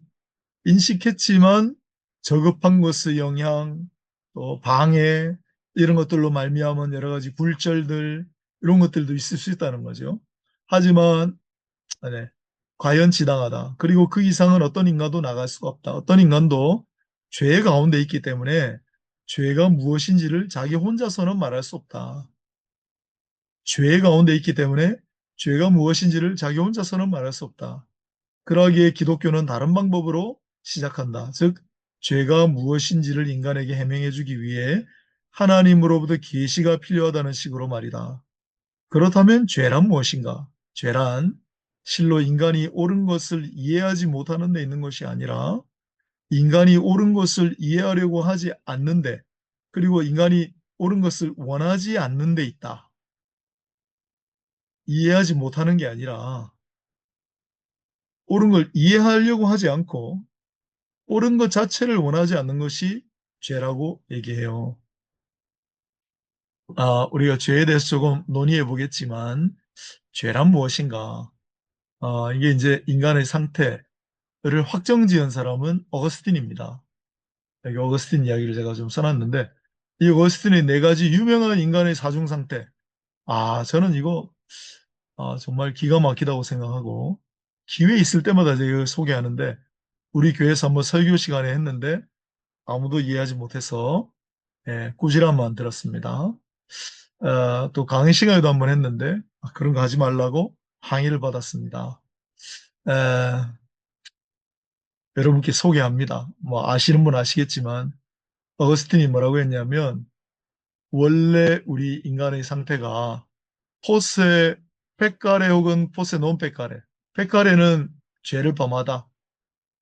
인식했지만 저급한 것의 영향, 또 방해 이런 것들로 말미암은 여러 가지 굴절들 이런 것들도 있을 수 있다는 거죠. 하지만 네, 과연 지당하다. 그리고 그 이상은 어떤 인간도 나갈 수가 없다. 어떤 인간도 죄 가운데 있기 때문에 죄가 무엇인지를 자기 혼자서는 말할 수 없다. 죄 가운데 있기 때문에 죄가 무엇인지를 자기 혼자서는 말할 수 없다. 그러기에 기독교는 다른 방법으로 시작한다. 즉, 죄가 무엇인지를 인간에게 해명해 주기 위해 하나님으로부터 계시가 필요하다는 식으로 말이다. 그렇다면 죄란 무엇인가? 죄란 실로 인간이 옳은 것을 이해하지 못하는 데 있는 것이 아니라 인간이 옳은 것을 이해하려고 하지 않는데 그리고 인간이 옳은 것을 원하지 않는 데 있다. 이해하지 못하는 게 아니라 옳은 걸 이해하려고 하지 않고 옳은 것 자체를 원하지 않는 것이 죄라고 얘기해요. 우리가 죄에 대해서 조금 논의해 보겠지만 죄란 무엇인가? 이게 이제 인간의 상태를 확정지은 사람은 어거스틴입니다. 여기 어거스틴 이야기를 제가 좀 써놨는데 이 어거스틴의 네 가지 유명한 인간의 사중 상태. 저는 이거 정말 기가 막히다고 생각하고 기회 있을 때마다 제가 이걸 소개하는데 우리 교회에서 한번 설교 시간에 했는데 아무도 이해하지 못해서 꾸지람만 들었습니다. 또 강의 시간에도 한번 했는데 그런 거 하지 말라고 항의를 받았습니다. 에, 여러분께 소개합니다. 뭐 아시는 분 아시겠지만 어거스틴이 뭐라고 했냐면 원래 우리 인간의 상태가 포스의 페카레 혹은 포스의 논 페카레. 페카레는 죄를 범하다.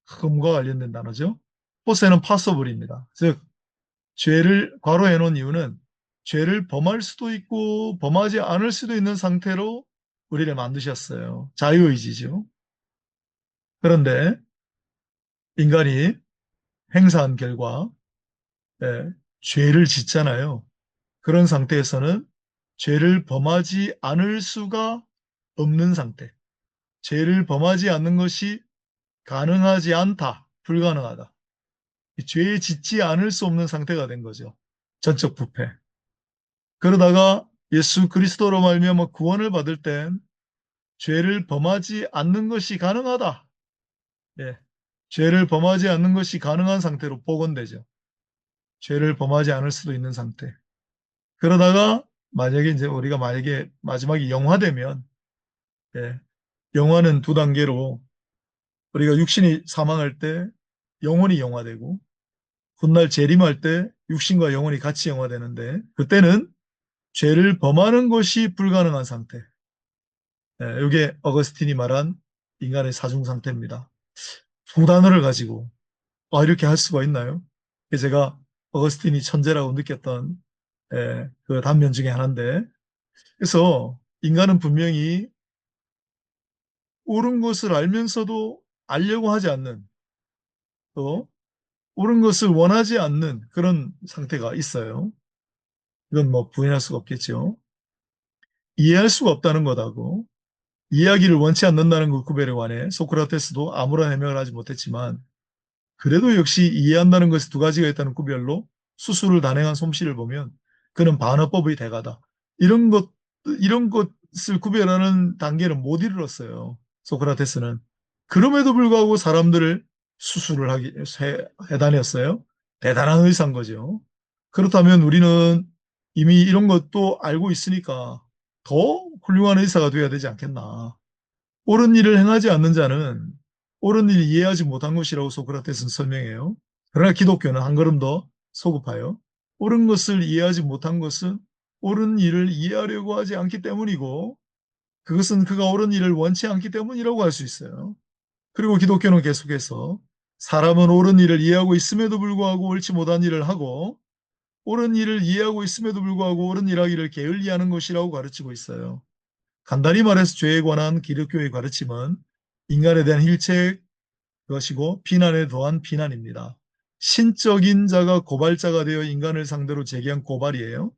흠과 관련된 단어죠. 포스는 파서블입니다. 즉 죄를 괄호해 놓은 이유는 죄를 범할 수도 있고 범하지 않을 수도 있는 상태로 우리를 만드셨어요. 자유의지죠. 그런데 인간이 행사한 결과 죄를 짓잖아요. 그런 상태에서는 죄를 범하지 않을 수가 없는 상태. 죄를 범하지 않는 것이 가능하지 않다. 불가능하다. 죄 짓지 않을 수 없는 상태가 된 거죠. 전적 부패. 그러다가 예수 그리스도로 말미암아 구원을 받을 땐 죄를 범하지 않는 것이 가능하다. 예. 죄를 범하지 않는 것이 가능한 상태로 복원되죠. 죄를 범하지 않을 수도 있는 상태. 그러다가 만약에 이제 우리가 만약에 마지막에 영화되면, 예, 영화는 두 단계로 우리가 육신이 사망할 때 영혼이 영화되고 훗날 재림할 때 육신과 영혼이 같이 영화되는데 그때는 죄를 범하는 것이 불가능한 상태. 이게 어거스틴이 말한 인간의 사중 상태입니다. 두 단어를 가지고 이렇게 할 수가 있나요? 제가 어거스틴이 천재라고 느꼈던 그 단면 중에 하나인데 그래서 인간은 분명히 옳은 것을 알면서도 알려고 하지 않는 또 옳은 것을 원하지 않는 그런 상태가 있어요. 이건 뭐 부인할 수가 없겠죠. 이해할 수가 없다는 것하고 이해하기를 원치 않는다는 그 구별에 관해 소크라테스도 아무런 해명을 하지 못했지만 그래도 역시 이해한다는 것이 두 가지가 있다는 구별로 수술을 단행한 솜씨를 보면 그는 반어법의 대가다. 이런 것을 구별하는 단계는 못 이르렀어요. 소크라테스는. 그럼에도 불구하고 사람들을 수술을 해다녔어요. 대단한 의사인 거죠. 그렇다면 우리는 이미 이런 것도 알고 있으니까 더 훌륭한 의사가 되어야 되지 않겠나. 옳은 일을 행하지 않는 자는 옳은 일을 이해하지 못한 것이라고 소크라테스는 설명해요. 그러나 기독교는 한 걸음 더 소급하여 옳은 것을 이해하지 못한 것은 옳은 일을 이해하려고 하지 않기 때문이고 그것은 그가 옳은 일을 원치 않기 때문이라고 할 수 있어요. 그리고 기독교는 계속해서 사람은 옳은 일을 이해하고 있음에도 불구하고 옳지 못한 일을 하고 옳은 일을 이해하고 있음에도 불구하고 옳은 일하기를 게을리하는 것이라고 가르치고 있어요. 간단히 말해서 죄에 관한 기독교의 가르침은 인간에 대한 힐책 것이고 비난에 더한 비난입니다. 신적인 자가 고발자가 되어 인간을 상대로 제기한 고발이에요.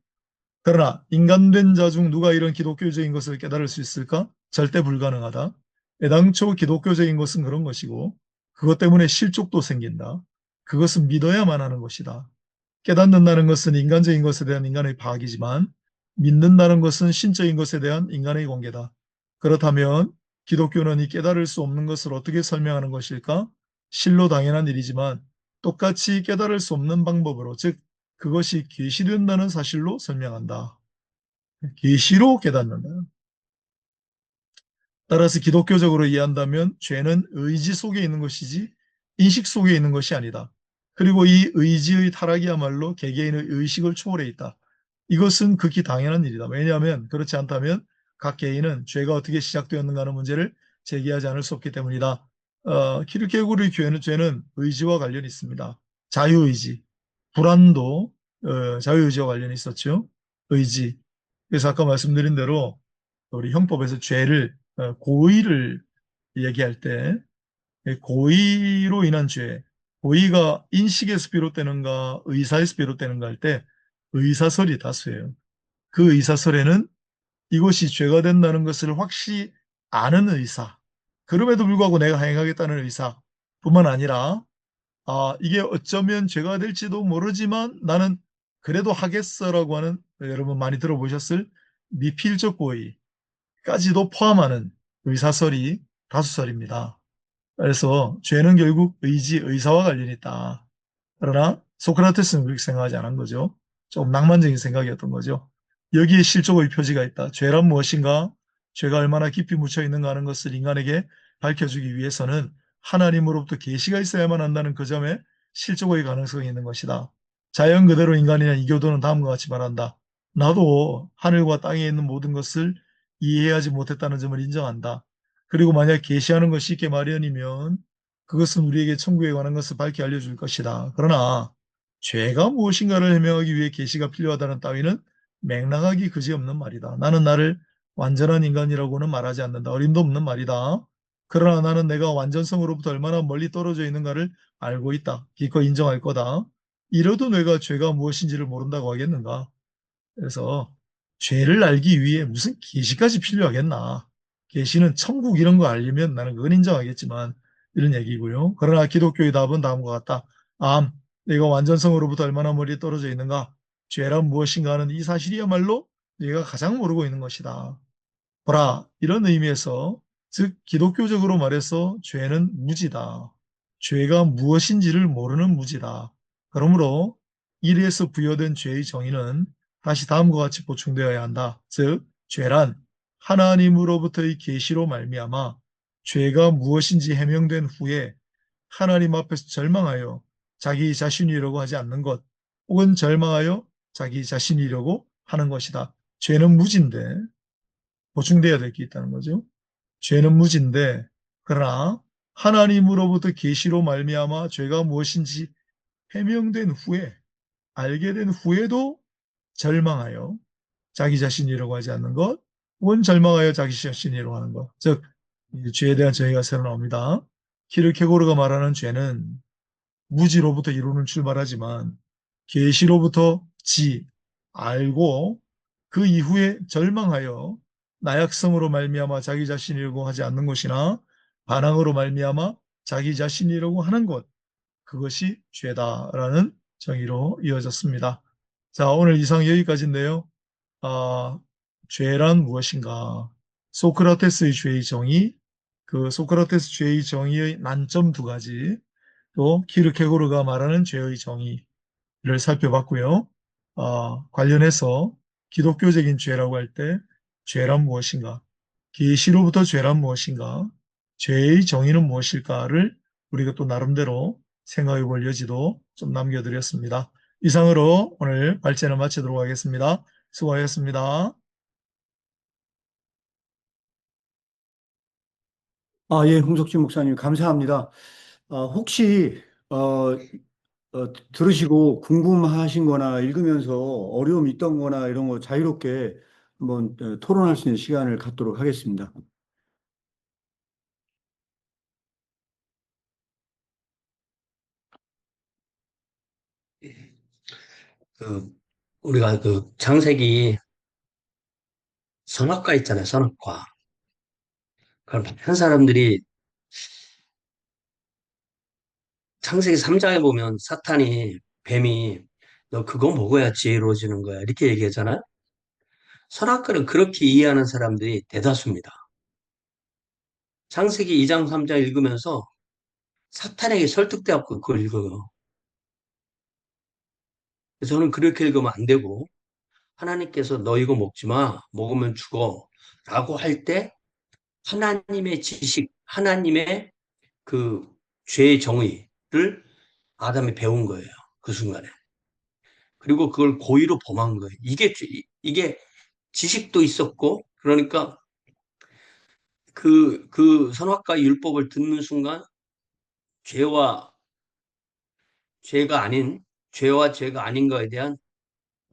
그러나 인간된 자 중 누가 이런 기독교적인 것을 깨달을 수 있을까? 절대 불가능하다. 애당초 기독교적인 것은 그런 것이고 그것 때문에 실족도 생긴다. 그것은 믿어야만 하는 것이다. 깨닫는다는 것은 인간적인 것에 대한 인간의 파악이지만 믿는다는 것은 신적인 것에 대한 인간의 공개다. 그렇다면 기독교는 이 깨달을 수 없는 것을 어떻게 설명하는 것일까? 실로 당연한 일이지만 똑같이 깨달을 수 없는 방법으로, 즉 그것이 계시된다는 사실로 설명한다. 계시로 깨닫는다. 따라서 기독교적으로 이해한다면 죄는 의지 속에 있는 것이지 인식 속에 있는 것이 아니다. 그리고 이 의지의 타락이야말로 개개인의 의식을 초월해 있다. 이것은 극히 당연한 일이다. 왜냐하면 그렇지 않다면 각 개인은 죄가 어떻게 시작되었는가 하는 문제를 제기하지 않을 수 없기 때문이다. 키르케고르의 죄는 의지와 관련이 있습니다. 자유의지, 불안도 자유의지와 관련이 있었죠. 의지. 그래서 아까 말씀드린 대로 우리 형법에서 죄를 고의를 얘기할 때 고의로 인한 죄, 고의가 인식에서 비롯되는가 의사에서 비롯되는가 할 때 의사설이 다수예요. 그 의사설에는 이것이 죄가 된다는 것을 확실히 아는 의사, 그럼에도 불구하고 내가 행하겠다는 의사 뿐만 아니라 이게 어쩌면 죄가 될지도 모르지만 나는 그래도 하겠어라고 하는 여러분 많이 들어보셨을 미필적 고의 까지도 포함하는 의사설이 다수설입니다. 그래서 죄는 결국 의지, 의사와 관련이 있다. 그러나 소크라테스는 그렇게 생각하지 않은 거죠. 좀 낭만적인 생각이었던 거죠. 여기에 실족의 표지가 있다. 죄란 무엇인가? 죄가 얼마나 깊이 묻혀 있는가 하는 것을 인간에게 밝혀주기 위해서는 하나님으로부터 계시가 있어야만 한다는 그 점에 실족의 가능성이 있는 것이다. 자연 그대로 인간이나 이교도는 다음과 같이 말한다. 나도 하늘과 땅에 있는 모든 것을 이해하지 못했다는 점을 인정한다. 그리고 만약 계시하는 것이 있게 마련이면 그것은 우리에게 천국에 관한 것을 밝히 알려줄 것이다. 그러나 죄가 무엇인가를 해명하기 위해 계시가 필요하다는 따위는 맥락하기 그지없는 말이다. 나는 나를 완전한 인간이라고는 말하지 않는다. 어림도 없는 말이다. 그러나 나는 내가 완전성으로부터 얼마나 멀리 떨어져 있는가를 알고 있다. 기꺼이 인정할 거다. 이러도 내가 죄가 무엇인지를 모른다고 하겠는가? 그래서 죄를 알기 위해 무슨 계시까지 필요하겠나? 계시는 천국 이런 거 알려면 나는 그건 인정하겠지만 이런 얘기고요. 그러나 기독교의 답은 다음과 같다. 내가 완전성으로부터 얼마나 멀리 떨어져 있는가? 죄란 무엇인가 하는 이 사실이야말로 네가 가장 모르고 있는 것이다. 보라, 이런 의미에서 즉 기독교적으로 말해서 죄는 무지다. 죄가 무엇인지를 모르는 무지다. 그러므로 이리에서 부여된 죄의 정의는 다시 다음과 같이 보충되어야 한다. 즉, 죄란 하나님으로부터의 계시로 말미암아 죄가 무엇인지 해명된 후에 하나님 앞에서 절망하여 자기 자신이라고 하지 않는 것, 혹은 절망하여 자기 자신이라고 하는 것이다. 죄는 무지인데 보충돼야 될 게 있다는 거죠. 죄는 무지인데 그러나 하나님으로부터 계시로 말미암아 죄가 무엇인지 해명된 후에 알게 된 후에도 절망하여 자기 자신이라고 하지 않는 것, 원 절망하여 자기 자신이라고 하는 것. 즉 죄에 대한 정의가 새로 나옵니다. 키르케고르가 말하는 죄는 무지로부터 이루는 출발하지만 계시로부터 알고 그 이후에 절망하여 나약성으로 말미암아 자기 자신이라고 하지 않는 것이나 반항으로 말미암아 자기 자신이라고 하는 것, 그것이 죄다라는 정의로 이어졌습니다. 자, 오늘 이상 여기까지인데요. 아, 죄란 무엇인가? 소크라테스의 죄의 정의, 그 소크라테스 죄의 정의의 난점 두 가지, 또 키르케고르가 말하는 죄의 정의를 살펴봤고요. 관련해서 기독교적인 죄라고 할 때 죄란 무엇인가, 계시로부터 죄란 무엇인가, 죄의 정의는 무엇일까를 우리가 또 나름대로 생각해 볼 여지도 좀 남겨드렸습니다. 이상으로 오늘 발제를 마치도록 하겠습니다. 수고하셨습니다. 예, 홍석진 목사님, 감사합니다. 혹시, 들으시고 궁금하신 거나 읽으면서 어려움 있던 거나 이런 거 자유롭게 한번 토론할 수 있는 시간을 갖도록 하겠습니다. 그, 우리가 그 창세기 선악과 있잖아요, 선악과. 그럼 많은 사람들이 창세기 3장에 보면 사탄이, 뱀이, 너 그거 먹어야 지혜로워지는 거야. 이렇게 얘기하잖아요. 선악과를 그렇게 이해하는 사람들이 대다수입니다. 창세기 2장, 3장 읽으면서 사탄에게 설득돼갖고 그걸 읽어요. 그래서 저는 그렇게 읽으면 안 되고, 하나님께서 너 이거 먹지 마. 먹으면 죽어. 라고 할 때, 하나님의 지식, 하나님의 그 죄의 정의를 아담이 배운 거예요. 그 순간에. 그리고 그걸 고의로 범한 거예요. 이게 지식도 있었고, 그러니까 그 선악과 율법을 듣는 순간 죄와 죄가 아닌, 죄와 죄가 아닌 거에 대한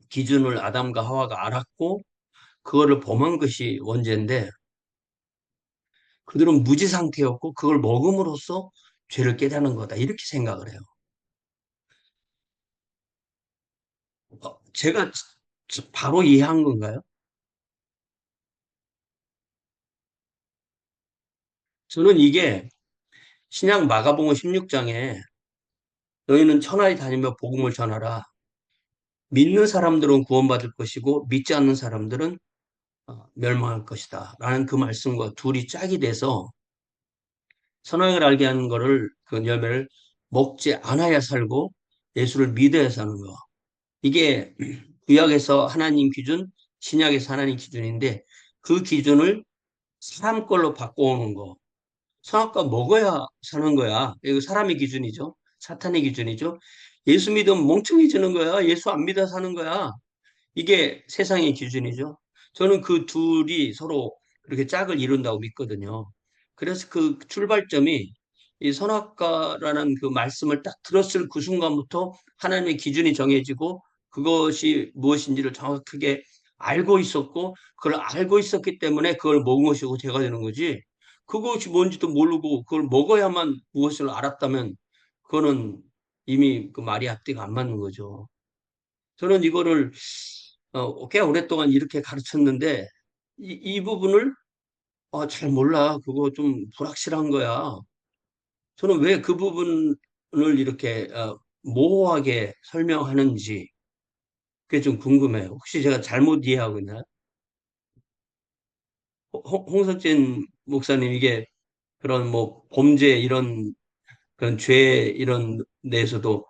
기준을 아담과 하와가 알았고, 그거를 범한 것이 원죄인데, 그들은 무지 상태였고, 그걸 먹음으로써 죄를 깨닫는 거다. 이렇게 생각을 해요. 제가 바로 이해한 건가요? 저는 이게 신약 마가복음 16장에 너희는 천하에 다니며 복음을 전하라. 믿는 사람들은 구원받을 것이고 믿지 않는 사람들은 멸망할 것이다. 라는 그 말씀과 둘이 짝이 돼서 선악을 알게 하는 거를 그 열매를 먹지 않아야 살고 예수를 믿어야 사는 거. 이게 구약에서 하나님 기준, 신약에서 하나님 기준인데 그 기준을 사람 걸로 바꿔오는 거. 선악과 먹어야 사는 거야. 이거 사람의 기준이죠. 사탄의 기준이죠. 예수 믿으면 멍청해지는 거야. 예수 안 믿어 사는 거야. 이게 세상의 기준이죠. 저는 그 둘이 서로 그렇게 짝을 이룬다고 믿거든요. 그래서 그 출발점이 이 선악과라는 그 말씀을 딱 들었을 그 순간부터 하나님의 기준이 정해지고 그것이 무엇인지를 정확하게 알고 있었고 그걸 알고 있었기 때문에 그걸 먹은 것이고 죄가 되는 거지. 그것이 뭔지도 모르고 그걸 먹어야만 무엇을 알았다면 그거는 이미 그 말이 앞뒤가 안 맞는 거죠. 저는 이거를 꽤 오랫동안 이렇게 가르쳤는데 이 부분을 잘 몰라. 그거 좀 불확실한 거야. 저는 왜 그 부분을 이렇게 모호하게 설명하는지 그게 좀 궁금해요. 혹시 제가 잘못 이해하고 있나요? 홍석진 목사님 이게 그런 뭐 범죄 이런 그런 죄 이런 데에서도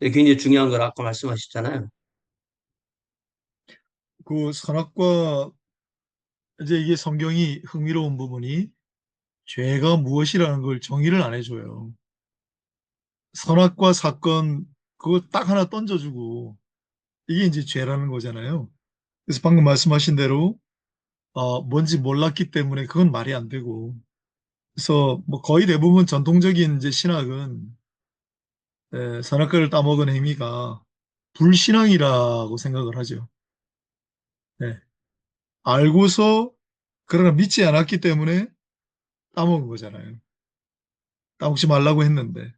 굉장히 중요한 걸 아까 말씀하셨잖아요. 그 선악과 이제 이게 성경이 흥미로운 부분이 죄가 무엇이라는 걸 정의를 안 해줘요. 선악과 사건 그거 딱 하나 던져주고 이게 이제 죄라는 거잖아요. 그래서 방금 말씀하신 대로 뭔지 몰랐기 때문에 그건 말이 안 되고 그래서 뭐 거의 대부분 전통적인 이제 신학은 선악과를 따먹은 행위가 불신앙이라고 생각을 하죠. 네. 알고서 그러나 믿지 않았기 때문에 따먹은 거잖아요. 따먹지 말라고 했는데.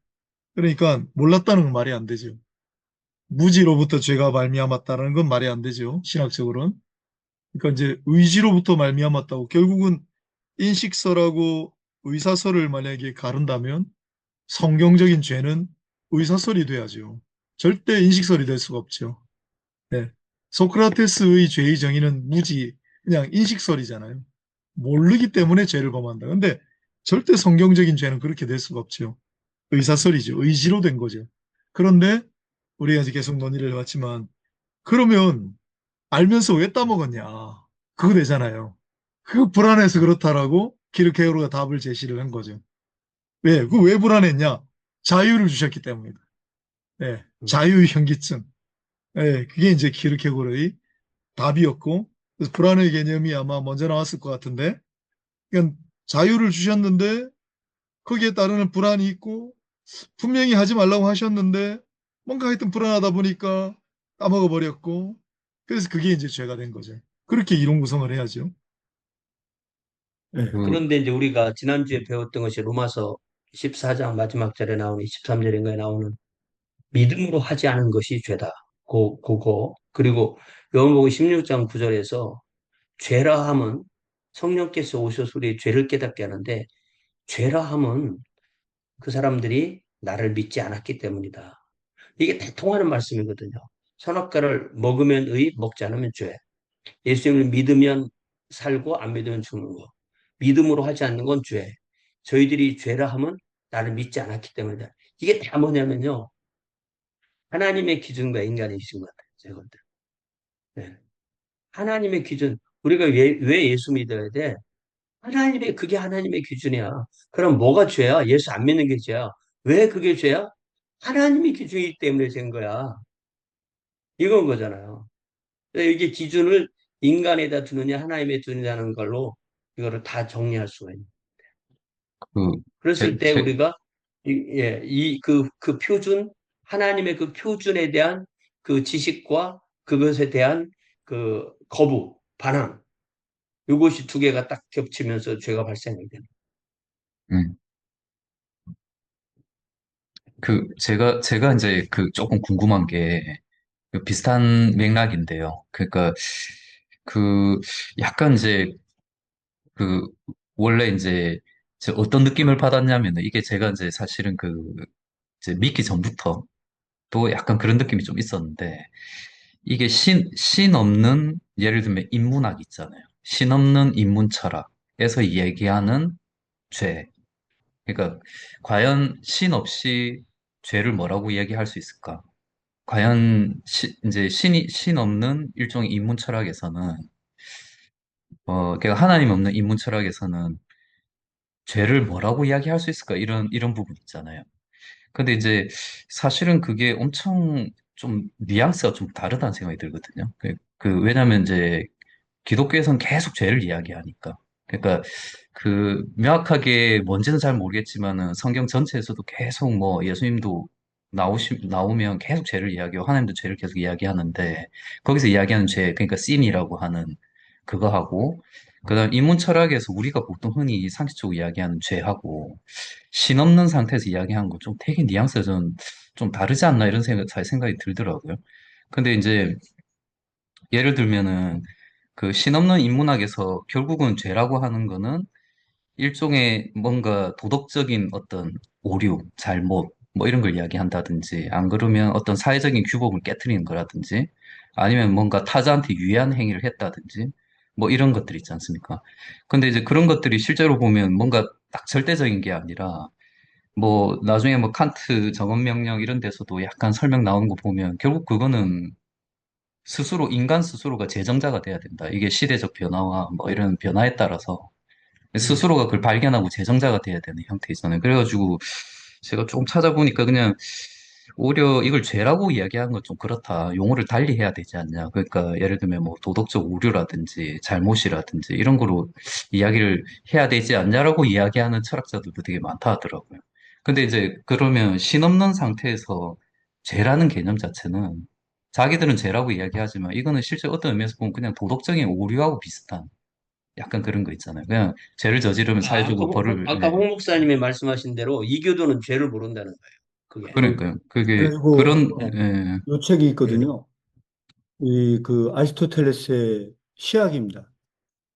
그러니까 몰랐다는 건 말이 안 되죠. 무지로부터 죄가 말미암았다는 건 말이 안 되죠. 신학적으로는. 그러니까 이제 의지로부터 말미암았다고 결국은 인식설하고 의사설을 만약에 가른다면 성경적인 죄는 의사설이 돼야죠. 절대 인식설이 될 수가 없죠. 네. 소크라테스의 죄의 정의는 무지, 그냥 인식설이잖아요. 모르기 때문에 죄를 범한다. 근데 절대 성경적인 죄는 그렇게 될 수가 없죠. 의사설이죠. 의지로 된 거죠. 그런데 우리가 이제 계속 논의를 해왔지만 그러면 알면서 왜 따먹었냐? 그거 되잖아요. 그거 불안해서 그렇다라고 키르케고르가 답을 제시를 한 거죠. 왜? 그 왜 불안했냐? 자유를 주셨기 때문이다. 예, 자유의 현기증. 예, 그게 이제 키르케고르의 답이었고, 그래서 불안의 개념이 아마 먼저 나왔을 것 같은데, 그러니까 자유를 주셨는데, 거기에 따르는 불안이 있고, 분명히 하지 말라고 하셨는데, 뭔가 하여튼 불안하다 보니까 까먹어 버렸고, 그래서 그게 이제 죄가 된 거죠. 그렇게 이론 구성을 해야죠. 예, 그, 그런데 이제 우리가 지난주에 배웠던 것이 로마서 14장 마지막 절에 나오는 23절인가에 나오는 믿음으로 하지 않은 것이 죄다. 그거. 그리고 요한복음 16장 9절에서 죄라 함은 성령께서 오셔서 우리 죄를 깨닫게 하는데 죄라 함은 그 사람들이 나를 믿지 않았기 때문이다. 이게 대통하는 말씀이거든요. 선악과를 먹으면 의, 먹지 않으면 죄. 예수님을 믿으면 살고 안 믿으면 죽는 거. 믿음으로 하지 않는 건 죄. 저희들이 죄라 함은 나를 믿지 않았기 때문이다. 이게 다 뭐냐면요. 하나님의 기준과 인간의 기준 같아요. 저것들. 네. 하나님의 기준. 우리가 왜 예수 믿어야 돼? 그게 하나님의 기준이야. 그럼 뭐가 죄야? 예수 안 믿는 게 죄야. 왜 그게 죄야? 하나님의 기준이기 때문에 죄인 거야. 이건 거잖아요. 이게 기준을 인간에다 두느냐, 하나님에 두느냐는 걸로 이거를 다 정리할 수가 있는. 그, 제, 그랬을 때 제, 우리가 그 표준, 하나님의 그 표준에 대한 그 지식과 그것에 대한 그 거부, 반항, 이것이 두 개가 딱 겹치면서 죄가 발생하게 되는. 음, 제가 이제 그 조금 궁금한 게, 그 비슷한 맥락인데요. 그러니까, 그, 약간 이제, 그, 원래 이제, 저 어떤 느낌을 받았냐면은, 이게 제가 이제 사실은 이제 믿기 전부터 또 약간 그런 느낌이 좀 있었는데, 이게 신 없는, 예를 들면 인문학 있잖아요. 신 없는 인문 철학에서 얘기하는 죄. 그러니까, 과연 신 없이 죄를 뭐라고 얘기할 수 있을까? 과연 이제 신 없는 일종의 인문 철학에서는 그러니까 하나님 없는 인문 철학에서는 죄를 뭐라고 이야기할 수 있을까? 이런 부분 있잖아요. 근데 이제 사실은 그게 엄청 좀 뉘앙스가 좀 다르다는 생각이 들거든요. 왜냐면 이제 기독교에서는 계속 죄를 이야기하니까. 그러니까 명확하게 뭔지는 잘 모르겠지만은 성경 전체에서도 계속 뭐 예수님도 나오면 계속 죄를 이야기하고 하나님도 죄를 계속 이야기하는데 거기서 이야기하는 죄, 그러니까 씬이라고 하는 그거 하고 그다음 인문 철학에서 우리가 보통 흔히 상식적으로 이야기하는 죄하고 신 없는 상태에서 이야기하는 거 좀 되게 뉘앙스가 좀 다르지 않나 이런 생각이 들더라고요. 근데 이제 예를 들면은 그 신없는 인문학에서 결국은 죄라고 하는 거는 일종의 뭔가 도덕적인 어떤 오류, 잘못, 뭐 이런 걸 이야기한다든지, 안 그러면 어떤 사회적인 규범을 깨트리는 거라든지, 아니면 뭔가 타자한테 유해한 행위를 했다든지, 뭐 이런 것들 있지 않습니까? 근데 이제 그런 것들이 실제로 보면 뭔가 딱 절대적인 게 아니라, 뭐 나중에 뭐 칸트 정언명령 이런 데서도 약간 설명 나오는 거 보면 결국 그거는 스스로 인간 스스로가 재정자가 돼야 된다. 이게 시대적 변화와 뭐 이런 변화에 따라서 음. 스스로가 그걸 발견하고 재정자가 돼야 되는 형태 있잖아요. 그래가지고 제가 조금 찾아보니까 그냥 오히려 이걸 죄라고 이야기하는 건 좀 그렇다. 용어를 달리 해야 되지 않냐. 그러니까 예를 들면 뭐 도덕적 오류라든지 잘못이라든지 이런 거로 이야기를 해야 되지 않냐라고 이야기하는 철학자들도 되게 많다 하더라고요. 근데 이제 그러면 신없는 상태에서 죄라는 개념 자체는 자기들은 죄라고 이야기하지만 이거는 실제 어떤 의미에서 보면 그냥 도덕적인 오류하고 비슷한 약간 그런 거 있잖아요. 그냥 죄를 저지르면 사회적으로 벌을, 아까 예. 홍 목사님이 말씀하신 대로 이교도는 죄를 모른다는 거예요. 그게. 그, 그러니까요. 그게, 그리고 그런, 예. 요 책이 예. 있거든요. 이 그 아리스토텔레스의 시학입니다.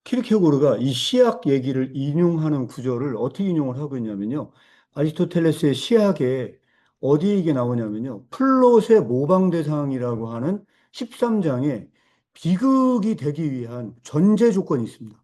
키르케고르가 이 시학 얘기를 인용하는 구절을 어떻게 인용을 하고 있냐면요. 아리스토텔레스의 시학에 어디에 이게 나오냐면요. 플롯의 모방 대상이라고 하는 13장에 비극이 되기 위한 전제 조건이 있습니다.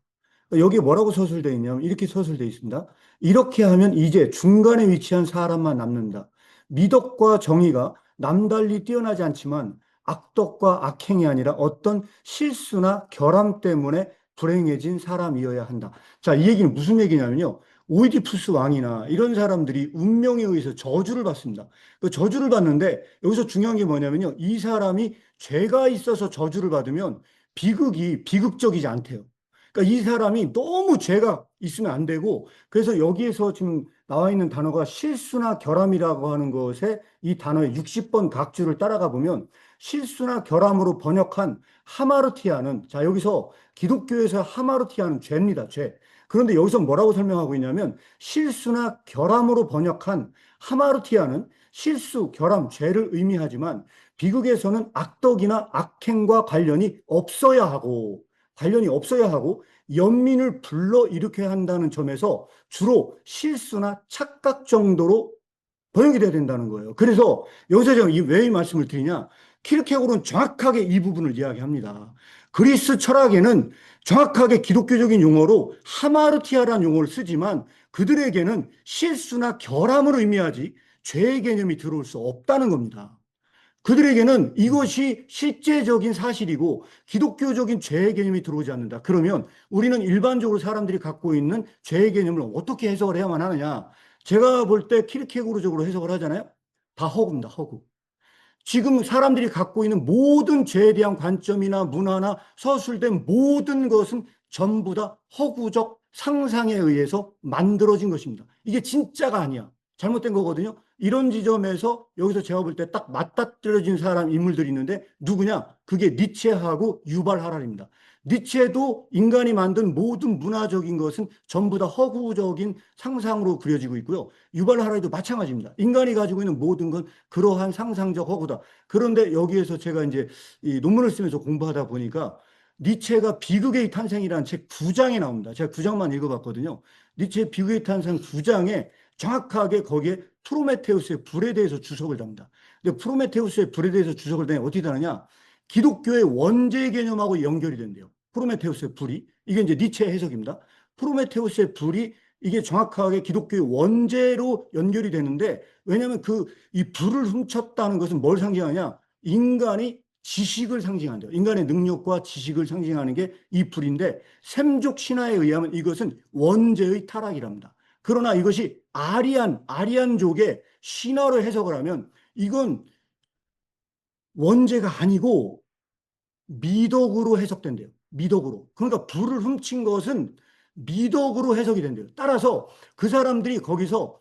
여기에 뭐라고 서술되어 있냐면 이렇게 서술되어 있습니다. 이렇게 하면 이제 중간에 위치한 사람만 남는다. 미덕과 정의가 남달리 뛰어나지 않지만 악덕과 악행이 아니라 어떤 실수나 결함 때문에 불행해진 사람이어야 한다. 자, 이 얘기는 무슨 얘기냐면요. 오이디푸스 왕이나 이런 사람들이 운명에 의해서 저주를 받습니다. 그 저주를 받는데 여기서 중요한 게 뭐냐면요. 이 사람이 죄가 있어서 저주를 받으면 비극이 비극적이지 않대요. 그러니까 이 사람이 너무 죄가 있으면 안 되고 그래서 여기에서 지금 나와 있는 단어가 실수나 결함이라고 하는 것에 이 단어의 60번 각주를 따라가 보면 실수나 결함으로 번역한 하마르티아는 자 여기서 기독교에서 하마르티아는 죄입니다. 죄. 그런데 여기서 뭐라고 설명하고 있냐면 실수나 결함으로 번역한 하마르티아는 실수, 결함, 죄를 의미하지만 비극에서는 악덕이나 악행과 관련이 없어야 하고 연민을 불러일으켜야 한다는 점에서 주로 실수나 착각 정도로 번역이 돼야 된다는 거예요. 그래서 여기서 제가 왜 이 말씀을 드리냐? 키르케고르는 정확하게 이 부분을 이야기합니다. 그리스 철학에는 정확하게 기독교적인 용어로 하마르티아라는 용어를 쓰지만 그들에게는 실수나 결함을 의미하지 죄의 개념이 들어올 수 없다는 겁니다. 그들에게는 이것이 실제적인 사실이고 기독교적인 죄의 개념이 들어오지 않는다. 그러면 우리는 일반적으로 사람들이 갖고 있는 죄의 개념을 어떻게 해석을 해야만 하느냐? 제가 볼 때 키르케고르적으로 해석을 하잖아요. 다 허구입니다. 허구. 지금 사람들이 갖고 있는 모든 죄에 대한 관점이나 문화나 서술된 모든 것은 전부 다 허구적 상상에 의해서 만들어진 것입니다. 이게 진짜가 아니야. 잘못된 거거든요. 이런 지점에서 여기서 제가 볼 때 딱 맞닥뜨려진 사람 인물들이 있는데 누구냐? 그게 니체하고 유발 하랄입니다. 니체도 인간이 만든 모든 문화적인 것은 전부 다 허구적인 상상으로 그려지고 있고요. 유발 하랄도 마찬가지입니다. 인간이 가지고 있는 모든 건 그러한 상상적 허구다. 그런데 여기에서 제가 이제 이 논문을 쓰면서 공부하다 보니까 니체가 비극의 탄생이라는 책 9장에 나옵니다. 제가 9장만 읽어봤거든요. 니체의 비극의 탄생 9장에 정확하게 거기에 프로메테우스의 불에 대해서 주석을 답니다. 근데 프로메테우스의 불에 대해서 주석을 내면 어떻게 다느냐? 기독교의 원죄 개념하고 연결이 된대요. 프로메테우스의 불이. 이게 이제 니체의 해석입니다. 프로메테우스의 불이 이게 정확하게 기독교의 원죄로 연결이 되는데 왜냐하면 이 불을 훔쳤다는 것은 뭘 상징하냐? 인간이 지식을 상징한대요. 인간의 능력과 지식을 상징하는 게 이 불인데 샘족 신화에 의하면 이것은 원죄의 타락이랍니다. 그러나 이것이 아리안족의 신화로 해석을 하면 이건 원죄가 아니고 미덕으로 해석된대요. 미덕으로. 그러니까 불을 훔친 것은 미덕으로 해석이 된대요. 따라서 그 사람들이 거기서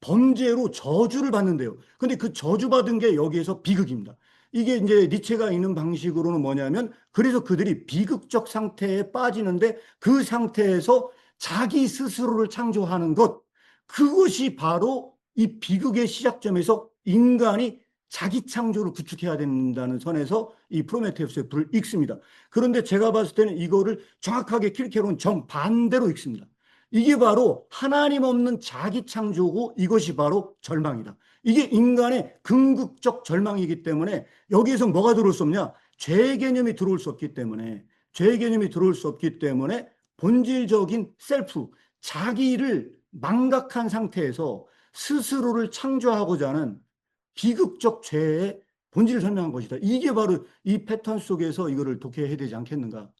범죄로 저주를 받는데요. 근데 그 저주받은 게 여기에서 비극입니다. 이게 이제 니체가 있는 방식으로는 뭐냐면 그래서 그들이 비극적 상태에 빠지는데 그 상태에서 자기 스스로를 창조하는 것 그것이 바로 이 비극의 시작점에서 인간이 자기 창조를 구축해야 된다는 선에서 이 프로메테우스의 불을 읽습니다. 그런데 제가 봤을 때는 이거를 정확하게 키르케고르는 정반대로 읽습니다. 이게 바로 하나님 없는 자기 창조고 이것이 바로 절망이다. 이게 인간의 궁극적 절망이기 때문에 여기에서 뭐가 들어올 수 없냐? 죄의 개념이 들어올 수 없기 때문에 죄의 개념이 들어올 수 없기 때문에 본질적인 셀프, 자기를 망각한 상태에서 스스로를 창조하고자 하는 비극적 죄의 본질을 설명한 것이다. 이게 바로 이 패턴 속에서 이거를 독해해야 되지 않겠는가.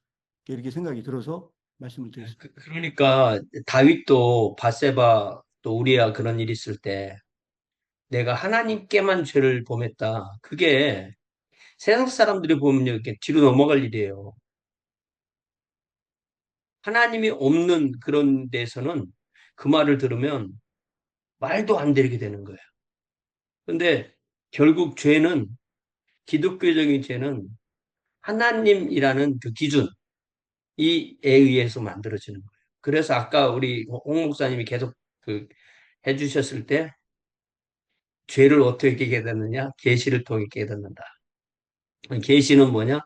이렇게 생각이 들어서 말씀을 드렸습니다. 그러니까 다윗도 바세바 또 우리야 그런 일이 있을 때 내가 하나님께만 죄를 범했다. 그게 세상 사람들이 보면 이렇게 뒤로 넘어갈 일이에요. 하나님이 없는 그런 데서는 그 말을 들으면 말도 안 되게 되는 거예요. 근데 결국 죄는, 기독교적인 죄는 하나님이라는 그 기준에 의해서 만들어지는 거예요. 그래서 아까 우리 홍 목사님이 계속 그 해주셨을 때 죄를 어떻게 깨닫느냐? 계시를 통해 깨닫는다. 계시는 뭐냐?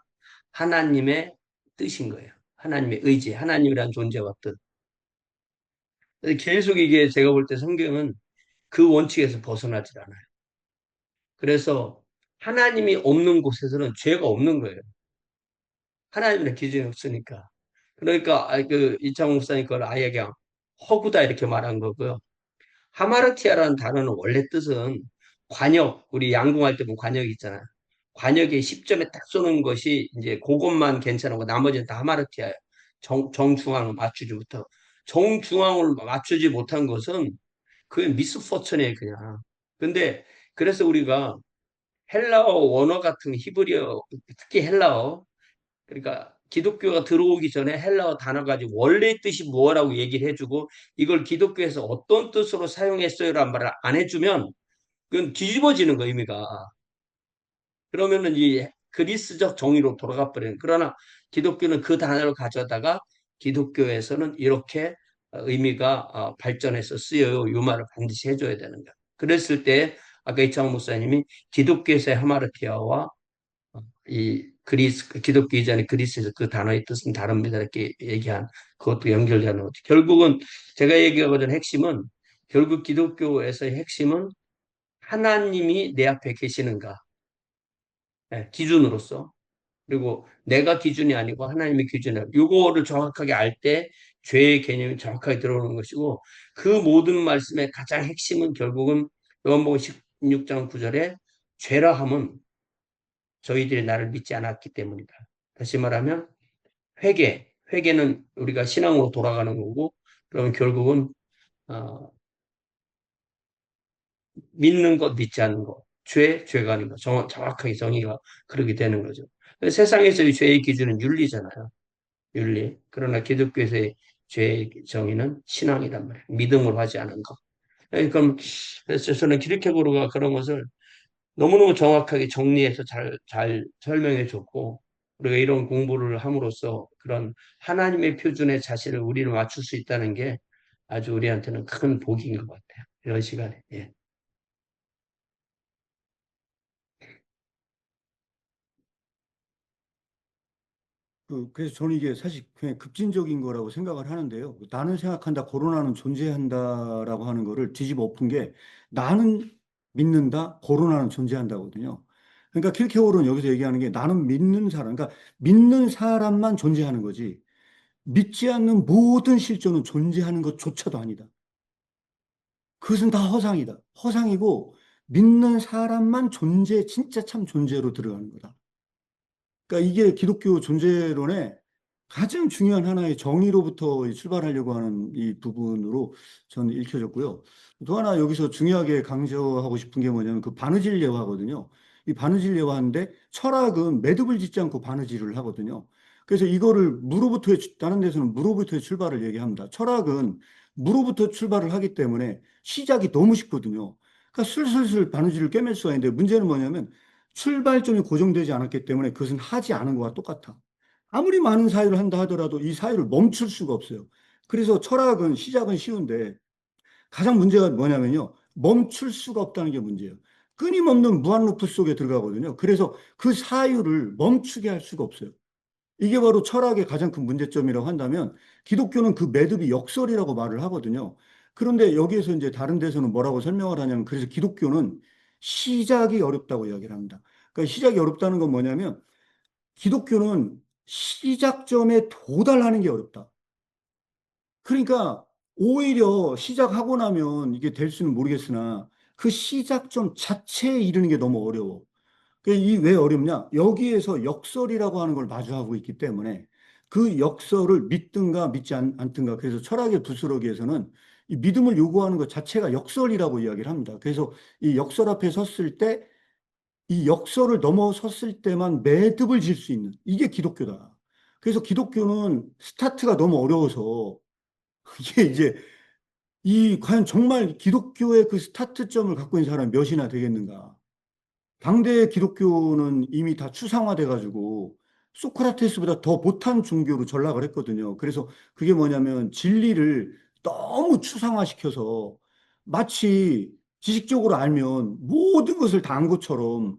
하나님의 뜻인 거예요. 하나님의 의지, 하나님이란 존재와 뜻. 계속 이게 제가 볼 때 성경은 그 원칙에서 벗어나질 않아요. 그래서 하나님이 없는 곳에서는 죄가 없는 거예요. 하나님의 기준이 없으니까. 그러니까 그 이창호 목사님 걸 아예 그냥 허구다 이렇게 말한 거고요. 하마르티아라는 단어는 원래 뜻은 관역, 우리 양궁할 때 보면 관역 있잖아요. 관역에 10점에 딱 쏘는 것이 이제 그것만 괜찮은 거, 나머지는 다 하마르티아예요. 정중앙을 맞추지 못하고. 정중앙을 맞추지 못한 것은 그게 미스포천이에요, 그냥. 근데 그래서 우리가 헬라어 원어 같은 히브리어, 특히 헬라어, 그러니까 기독교가 들어오기 전에 헬라어 단어 가지고 원래 뜻이 뭐라고 얘기를 해주고 이걸 기독교에서 어떤 뜻으로 사용했어요라는 말을 안 해주면 그건 뒤집어지는 거 의미가. 그러면은 이 그리스적 정의로 돌아가 버리는. 그러나 기독교는 그 단어를 가져다가 기독교에서는 이렇게 의미가 발전해서 쓰여요. 이 말을 반드시 해줘야 되는 거야. 그랬을 때 아까 이창호 목사님이 기독교에서의 하마르티아와 이 기독교 이전의 그리스에서 그 단어의 뜻은 다릅니다. 이렇게 얘기한 그것도 연결되는 거죠. 결국은 제가 얘기하고자 하는 핵심은 결국 기독교에서의 핵심은 하나님이 내 앞에 계시는가. 예, 기준으로서. 그리고 내가 기준이 아니고 하나님의 기준이야. 이거를 정확하게 알 때 죄의 개념이 정확하게 들어오는 것이고 그 모든 말씀의 가장 핵심은 결국은 요한복음 16장 9절에 죄라 함은 저희들이 나를 믿지 않았기 때문이다. 다시 말하면 회개는 우리가 신앙으로 돌아가는 거고 그러면 결국은 어, 믿는 것, 믿지 않는 것, 죄가 아닌 것, 정확하게 정의가 그렇게 되는 거죠. 세상에서의 죄의 기준은 윤리잖아요. 윤리. 그러나 기독교에서의 죄의 정의는 신앙이란 말이에요. 믿음으로 하지 않은 것. 그래서 저는 키르케고르가 그런 것을 너무너무 정확하게 정리해서 잘 설명해 줬고, 우리가 이런 공부를 함으로써 그런 하나님의 표준에 자신을 우리는 맞출 수 있다는 게 아주 우리한테는 큰 복인 것 같아요. 이런 시간에. 예. 그래서 저는 이게 사실 그냥 급진적인 거라고 생각을 하는데요. 나는 생각한다, 코로나는 존재한다라고 하는 거를 뒤집어 엎은 게 나는 믿는다, 코로나는 존재한다거든요. 그러니까 킬케고르는 여기서 얘기하는 게 나는 믿는 사람, 그러니까 믿는 사람만 존재하는 거지 믿지 않는 모든 실존은 존재하는 것조차도 아니다. 그것은 다 허상이다. 허상이고 믿는 사람만 존재, 진짜 참 존재로 들어가는 거다. 그러니까 이게 기독교 존재론의 가장 중요한 하나의 정의로부터 출발하려고 하는 이 부분으로 저는 읽혀졌고요. 또 하나 여기서 중요하게 강조하고 싶은 게 뭐냐면 그 바느질 예화거든요. 이 바느질 예화인데 철학은 매듭을 짓지 않고 바느질을 하거든요. 그래서 이거를 다른 데서는 무로부터의 출발을 얘기합니다. 철학은 무로부터 출발을 하기 때문에 시작이 너무 쉽거든요. 그러니까 슬슬슬 바느질을 꿰맬 수가 있는데 문제는 뭐냐면 출발점이 고정되지 않았기 때문에 그것은 하지 않은 거와 똑같아. 아무리 많은 사유를 한다 하더라도 이 사유를 멈출 수가 없어요. 그래서 철학은 시작은 쉬운데 가장 문제가 뭐냐면요. 멈출 수가 없다는 게 문제예요. 끊임없는 무한 루프 속에 들어가거든요. 그래서 그 사유를 멈추게 할 수가 없어요. 이게 바로 철학의 가장 큰 문제점이라고 한다면 기독교는 그 매듭이 역설이라고 말을 하거든요. 그런데 여기에서 이제 다른 데서는 뭐라고 설명을 하냐면 그래서 기독교는 시작이 어렵다고 이야기를 합니다. 그러니까 시작이 어렵다는 건 뭐냐면 기독교는 시작점에 도달하는 게 어렵다. 그러니까 오히려 시작하고 나면 이게 될 수는 모르겠으나 그 시작점 자체에 이르는 게 너무 어려워. 이 왜 어렵냐? 여기에서 역설이라고 하는 걸 마주하고 있기 때문에 그 역설을 믿든가 믿지 않든가. 그래서 철학의 부스러기에서는 이 믿음을 요구하는 것 자체가 역설이라고 이야기를 합니다. 그래서 이 역설 앞에 섰을 때 이 역설을 넘어섰을 때만 매듭을 질 수 있는 이게 기독교다. 그래서 기독교는 스타트가 너무 어려워서 이게 이제 이 과연 정말 기독교의 그 스타트점을 갖고 있는 사람이 몇이나 되겠는가? 당대 기독교는 이미 다 추상화돼 가지고 소크라테스보다 더 못한 종교로 전락을 했거든요. 그래서 그게 뭐냐면 진리를 너무 추상화시켜서 마치 지식적으로 알면 모든 것을 다 안 것처럼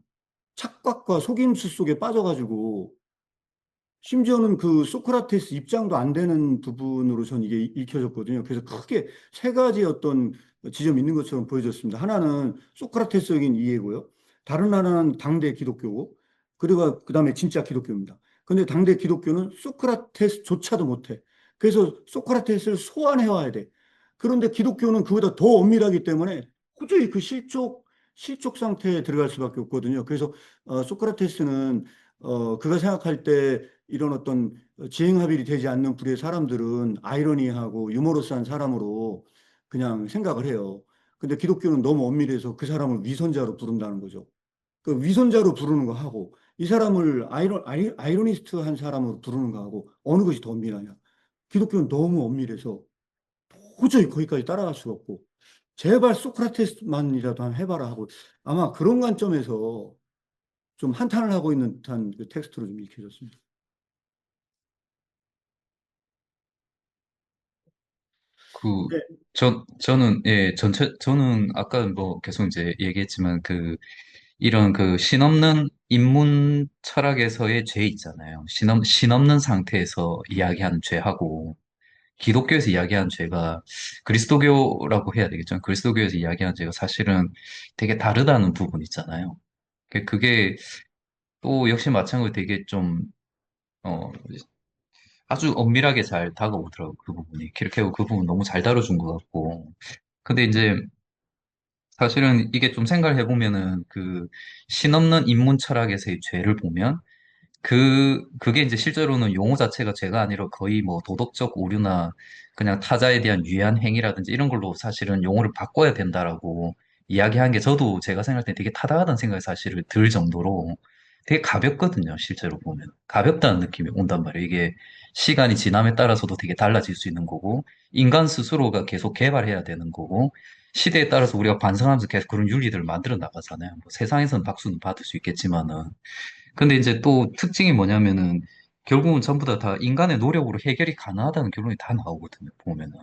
착각과 속임수 속에 빠져가지고 심지어는 그 소크라테스 입장도 안 되는 부분으로 전 이게 읽혀졌거든요. 그래서 크게 세 가지 어떤 지점이 있는 것처럼 보여졌습니다. 하나는 소크라테스적인 이해고요. 다른 하나는 당대 기독교고, 그리고 그다음에 진짜 기독교입니다. 근데 당대 기독교는 소크라테스조차도 못해. 그래서 소크라테스를 소환해 와야 돼. 그런데 기독교는 그보다 더 엄밀하기 때문에 도저히 그 실족 상태에 들어갈 수밖에 없거든요. 그래서 소크라테스는 그가 생각할 때 이런 어떤 지행합일이 되지 않는 부류의 사람들은 아이러니하고 유머러스한 사람으로 그냥 생각을 해요. 근데 기독교는 너무 엄밀해서 그 사람을 위선자로 부른다는 거죠. 그 위선자로 부르는 거 하고 이 사람을 아이러니스트한 사람으로 부르는 거 하고 어느 것이 더 엄밀하냐. 기독교는 너무 엄밀해서 도저히 거기까지 따라갈 수가 없고 제발 소크라테스만이라도 한번 해봐라 하고 아마 그런 관점에서 좀 한탄을 하고 있는 듯한 그 텍스트로 좀 읽혀졌습니다. 그, 네, 저는, 예, 저는 아까 뭐 계속 이제 얘기했지만 이런 신없는 인문 철학에서의 죄 있잖아요. 신없는 상태에서 이야기하는 죄하고, 기독교에서 이야기하는 죄가 그리스도교라고 해야 되겠죠. 그리스도교에서 이야기하는 죄가 사실은 되게 다르다는 부분 있잖아요. 그게 또 역시 마찬가지로 되게 좀, 어, 아주 엄밀하게 잘 다가오더라고요. 그 부분이. 키르케고 그 부분 너무 잘 다뤄준 것 같고. 근데 이제 사실은 이게 좀 생각을 해보면은 신없는 인문 철학에서의 죄를 보면 그게 이제 실제로는 용어 자체가 죄가 아니라 거의 뭐 도덕적 오류나 그냥 타자에 대한 유해한 행위라든지 이런 걸로 사실은 용어를 바꿔야 된다라고 이야기한 게 저도 제가 생각할 때 되게 타당하다는 생각이 사실 들 정도로 되게 가볍거든요, 실제로 보면. 가볍다는 느낌이 온단 말이에요. 이게 시간이 지남에 따라서도 되게 달라질 수 있는 거고, 인간 스스로가 계속 개발해야 되는 거고, 시대에 따라서 우리가 반성하면서 계속 그런 윤리들을 만들어 나가잖아요. 뭐 세상에서는 박수는 받을 수 있겠지만은. 근데 이제 또 특징이 뭐냐면은 결국은 전부 다 인간의 노력으로 해결이 가능하다는 결론이 다 나오거든요, 보면은.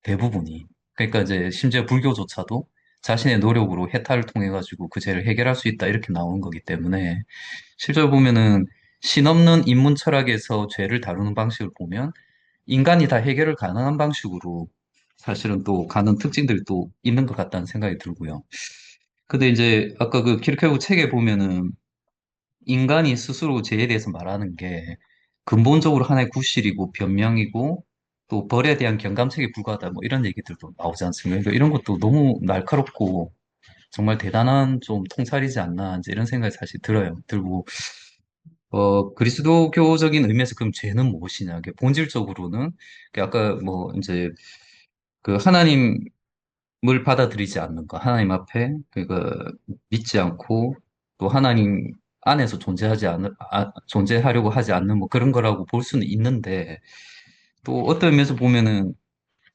대부분이. 그러니까 이제 심지어 불교조차도 자신의 노력으로 해탈을 통해 가지고 그 죄를 해결할 수 있다 이렇게 나오는 거기 때문에 실제로 보면은 신없는 인문 철학에서 죄를 다루는 방식을 보면 인간이 다 해결을 가능한 방식으로 사실은 또 가는 특징들이 또 있는 것 같다는 생각이 들고요. 근데 이제 아까 그 키르케고 책에 보면은 인간이 스스로 죄에 대해서 말하는 게 근본적으로 하나의 구실이고 변명이고 또 벌에 대한 경감책에 불과하다 뭐 이런 얘기들도 나오지 않습니까? 그러니까 이런 것도 너무 날카롭고 정말 대단한 좀 통찰이지 않나 이제 이런 생각이 사실 들어요. 들고 그리스도교적인 의미에서 그럼 죄는 무엇이냐? 이게 본질적으로는 아까 뭐 이제 하나님을 받아들이지 않는 거, 하나님 앞에 믿지 않고 또 하나님 안에서 존재하려고 하지 않는 뭐 그런 거라고 볼 수는 있는데 또 어떤 면에서 보면은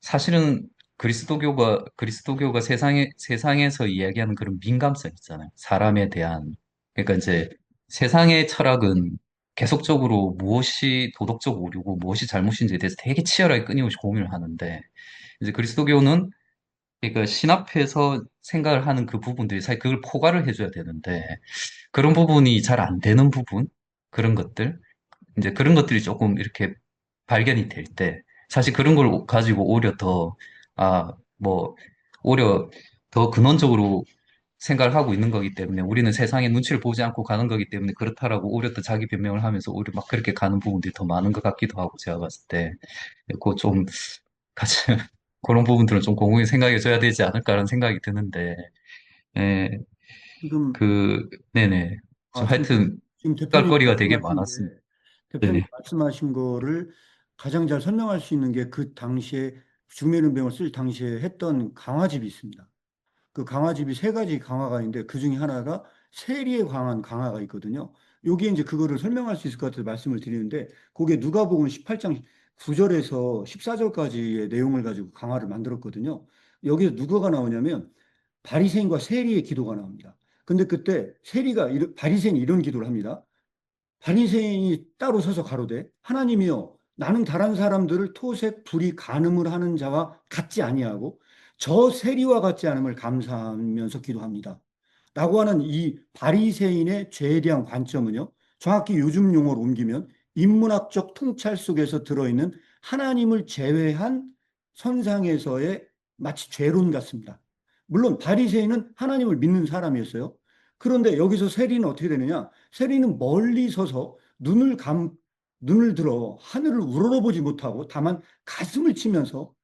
사실은 그리스도교가 세상에서 이야기하는 그런 민감성 있잖아요. 사람에 대한. 그러니까 이제 세상의 철학은 계속적으로 무엇이 도덕적 오류고 무엇이 잘못인지에 대해서 되게 치열하게 끊임없이 고민을 하는데 이제 그리스도교는 그러니까 신 앞에서 생각을 하는 그 부분들이 사실 그걸 포괄을 해줘야 되는데 그런 부분이 잘 안 되는 부분 그런 것들 이제 그런 것들이 조금 이렇게 발견이 될 때, 사실 그런 걸 가지고 오히려 뭐, 오히려 더 근원적으로 생각을 하고 있는 거기 때문에 우리는 세상의 눈치를 보지 않고 가는 거기 때문에 그렇다라고 오히려 더 자기 변명을 하면서 오히려 막 그렇게 가는 부분들이 더 많은 것 같기도 하고 제가 봤을 때, 그거 좀 같이 그런 부분들은 좀 공공이 생각해 줘야 되지 않을까라는 생각이 드는데, 예, 지금, 네네. 저 아, 지금, 하여튼, 지금 대표님 깔거리가 되게 말씀하신 게, 많았습니다. 대표님 네네. 말씀하신 거를 가장 잘 설명할 수 있는 게 그 당시에 죽음의 이름병을 쓸 당시에 했던 강화집이 있습니다. 그 강화집이 세 가지 강화가 있는데 그 중에 하나가 세리에 관한 강화가 있거든요. 여기에 이제 그거를 설명할 수 있을 것 같아서 말씀을 드리는데 그게 누가복음 18장 9절에서 14절까지의 내용을 가지고 강화를 만들었거든요. 여기서 누구가 나오냐면 바리새인과 세리의 기도가 나옵니다. 근데 그때 바리새인이 이런 기도를 합니다. 바리새인이 따로 서서 가로되 하나님이여 나는 다른 사람들을 토색 불이 간음을 하는 자와 같지 아니하고 저 세리와 같지 않음을 감사하면서 기도합니다. 라고 하는 이 바리새인의 죄에 대한 관점은요. 정확히 요즘 용어로 옮기면 인문학적 통찰 속에서 들어있는 하나님을 제외한 선상에서의 마치 죄론 같습니다. 물론 바리새인은 하나님을 믿는 사람이었어요. 그런데 여기서 세리는 어떻게 되느냐? 세리는 멀리 서서 눈을 들어 하늘을 우러러보지 못하고 다만 가슴을 치면서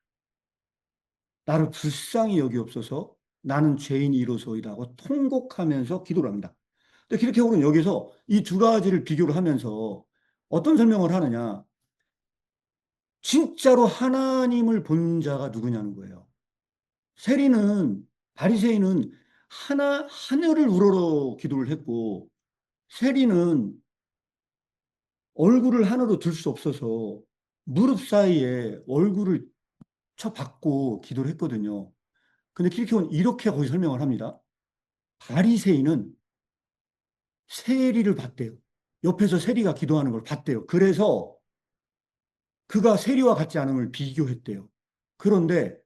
나를 불쌍히 여기옵소서 나는 죄인이로소이다 하고 통곡하면서 기도를 합니다. 근데 기독교는 여기서 이 두 가지를 비교를 하면서 어떤 설명을 하느냐? 진짜로 하나님을 본 자가 누구냐는 거예요. 세리는 바리새인은 하늘을 우러러 기도를 했고 세리는 얼굴을 하늘로 들 수 없어서 무릎 사이에 얼굴을 쳐박고 기도를 했거든요. 근데 키르케고는 이렇게 거기 설명을 합니다. 바리새인은 세리를 봤대요. 옆에서 세리가 기도하는 걸 봤대요. 그래서 그가 세리와 같지 않음을 비교했대요. 그런데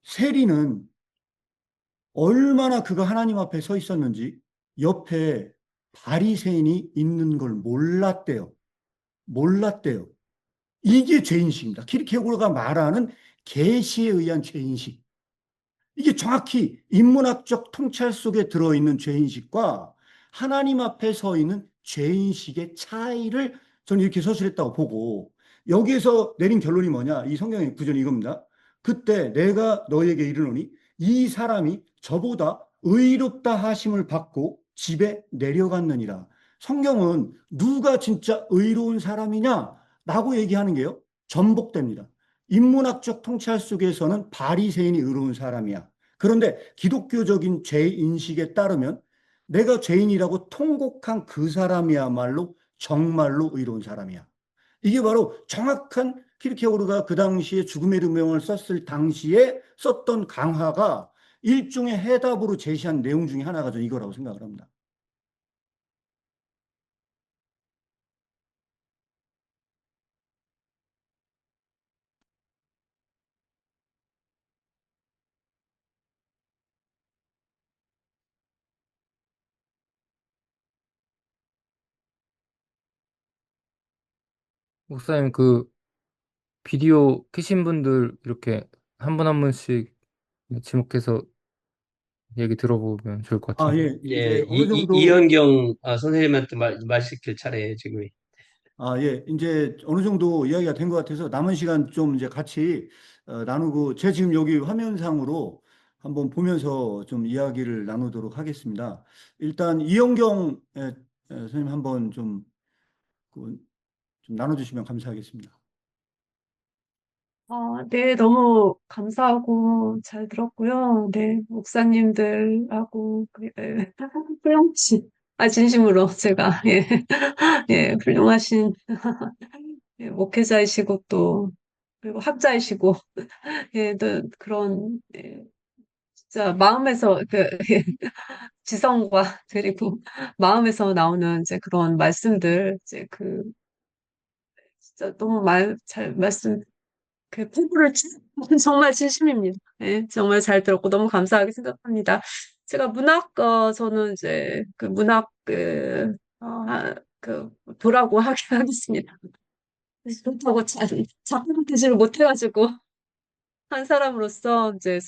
세리는 얼마나 그가 하나님 앞에 서 있었는지 옆에 바리새인이 있는 걸 몰랐대요. 몰랐대요. 이게 죄인식입니다. 키르케고르가 말하는 계시에 의한 죄인식. 이게 정확히 인문학적 통찰 속에 들어있는 죄인식과 하나님 앞에 서 있는 죄인식의 차이를 저는 이렇게 서술했다고 보고 여기에서 내린 결론이 뭐냐? 이 성경의 구절이 이겁니다. 그때 내가 너에게 이르노니 이 사람이 저보다 의롭다 하심을 받고 집에 내려갔느니라. 성경은 누가 진짜 의로운 사람이냐? 라고 얘기하는 게요. 전복됩니다. 인문학적 통찰 속에서는 바리새인이 의로운 사람이야. 그런데 기독교적인 죄 인식에 따르면 내가 죄인이라고 통곡한 그 사람이야말로 정말로 의로운 사람이야. 이게 바로 정확한 키르케고르가 그 당시에 죽음의 누명을 썼을 당시에 썼던 강화가 일종의 해답으로 제시한 내용 중에 하나가 저 이거라고 생각을 합니다. 목사님, 그 비디오 켜신 분들 이렇게 한 분 한 분씩 지목해서 얘기 들어보면 좋을 것 아, 같은데. 예, 예, 이제 어느 정도 이현경 선생님한테 말 시킬 차례예요, 지금. 예. 이제 어느 정도 이야기가 된 것 같아서 남은 시간 좀 이제 같이 나누고, 제가 지금 여기 화면상으로 한번 보면서 좀 이야기를 나누도록 하겠습니다. 일단 이영경 선생님 한번 그, 좀 나눠주시면 감사하겠습니다. 네, 너무 감사하고 잘 들었고요. 네, 목사님들하고, 훌륭하신, 진심으로 제가, 예, 예, 훌륭하신, 예, 목회자이시고 또, 그리고 학자이시고, 예, 또 그런, 예, 진짜 마음에서, 예, 지성과, 그리고 마음에서 나오는 이제 그런 말씀들, 이제 진짜 너무 포부를 정말 진심입니다. 예, 정말 잘 들었고 너무 감사하게 생각합니다. 제가 저는 이제 도라고 하겠습니다. 그렇다고 작품 되지를 못해가지고 한 사람으로서 이제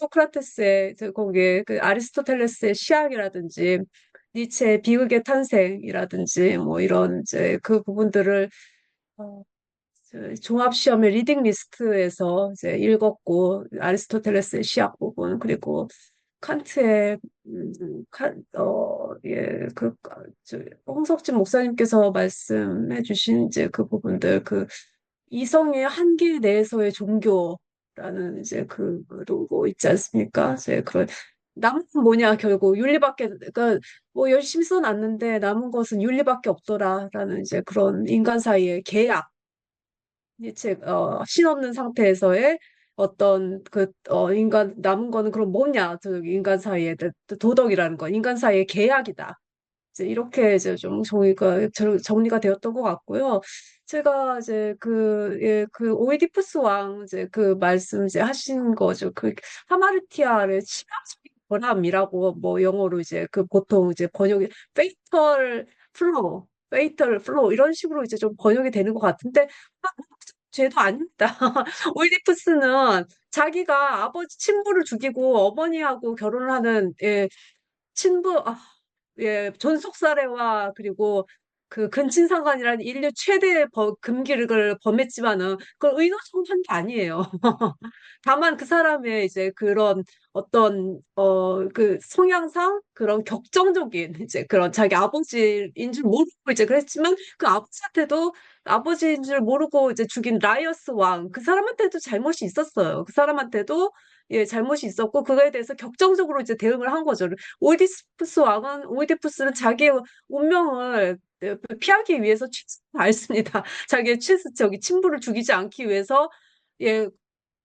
거기에 아리스토텔레스의 시학이라든지 니체의 비극의 탄생이라든지 뭐 이런 이제 그 부분들을 어, 종합시험의 리딩 리스트에서 이제 읽었고, 아리스토텔레스의 시학 부분, 그리고 칸트의, 예, 홍석진 목사님께서 말씀해 주신 이제 그 부분들, 그 이성의 한계 내에서의 종교라는 이제 그 로고 있지 않습니까? 이제 그런 남은 건 뭐냐 결국 윤리밖에 그러니까 뭐 열심히 써놨는데 남은 것은 윤리밖에 없더라라는 이제 그런 인간 사이의 계약, 이책 신없는 상태에서의 어떤 인간 남은 거는 그럼 뭐냐 저 인간 사이의 도덕이라는 건 인간 사이의 계약이다. 이제 이렇게 이제 좀 정리가 되었던 것 같고요. 제가 이제 예, 그 오이디푸스 왕 이제 그 말씀 이제 하신 거죠. 그 하마르티아의 치명적인 결함이라고 뭐 영어로 이제 그 보통 이제 번역이 페이털 플로 이런 식으로 이제 좀 번역이 되는 것 같은데 죄도 아닙니다. 오이디푸스는 자기가 아버지 친부를 죽이고 어머니하고 결혼을 하는 예, 친부 예, 존속사례와 그리고 그 근친상간이라는 인류 최대의 금기를 범했지만은 그걸 의도적으로 한 게 아니에요. 다만 그 사람의 이제 그런 어떤 그 성향상 그런 격정적인 이제 그런 자기 아버지인 줄 모르고 이제 그랬지만 그 아버지한테도 아버지인 줄 모르고 이제 죽인 라이어스 왕 그 사람한테도 잘못이 있었어요. 그 사람한테도 예, 잘못이 있었고 그거에 대해서 격정적으로 이제 대응을 한 거죠. 오이디푸스는 자기의 운명을 피하기 위해서 최선을 다했습니다. 자기의 저기 친부를 죽이지 않기 위해서 예,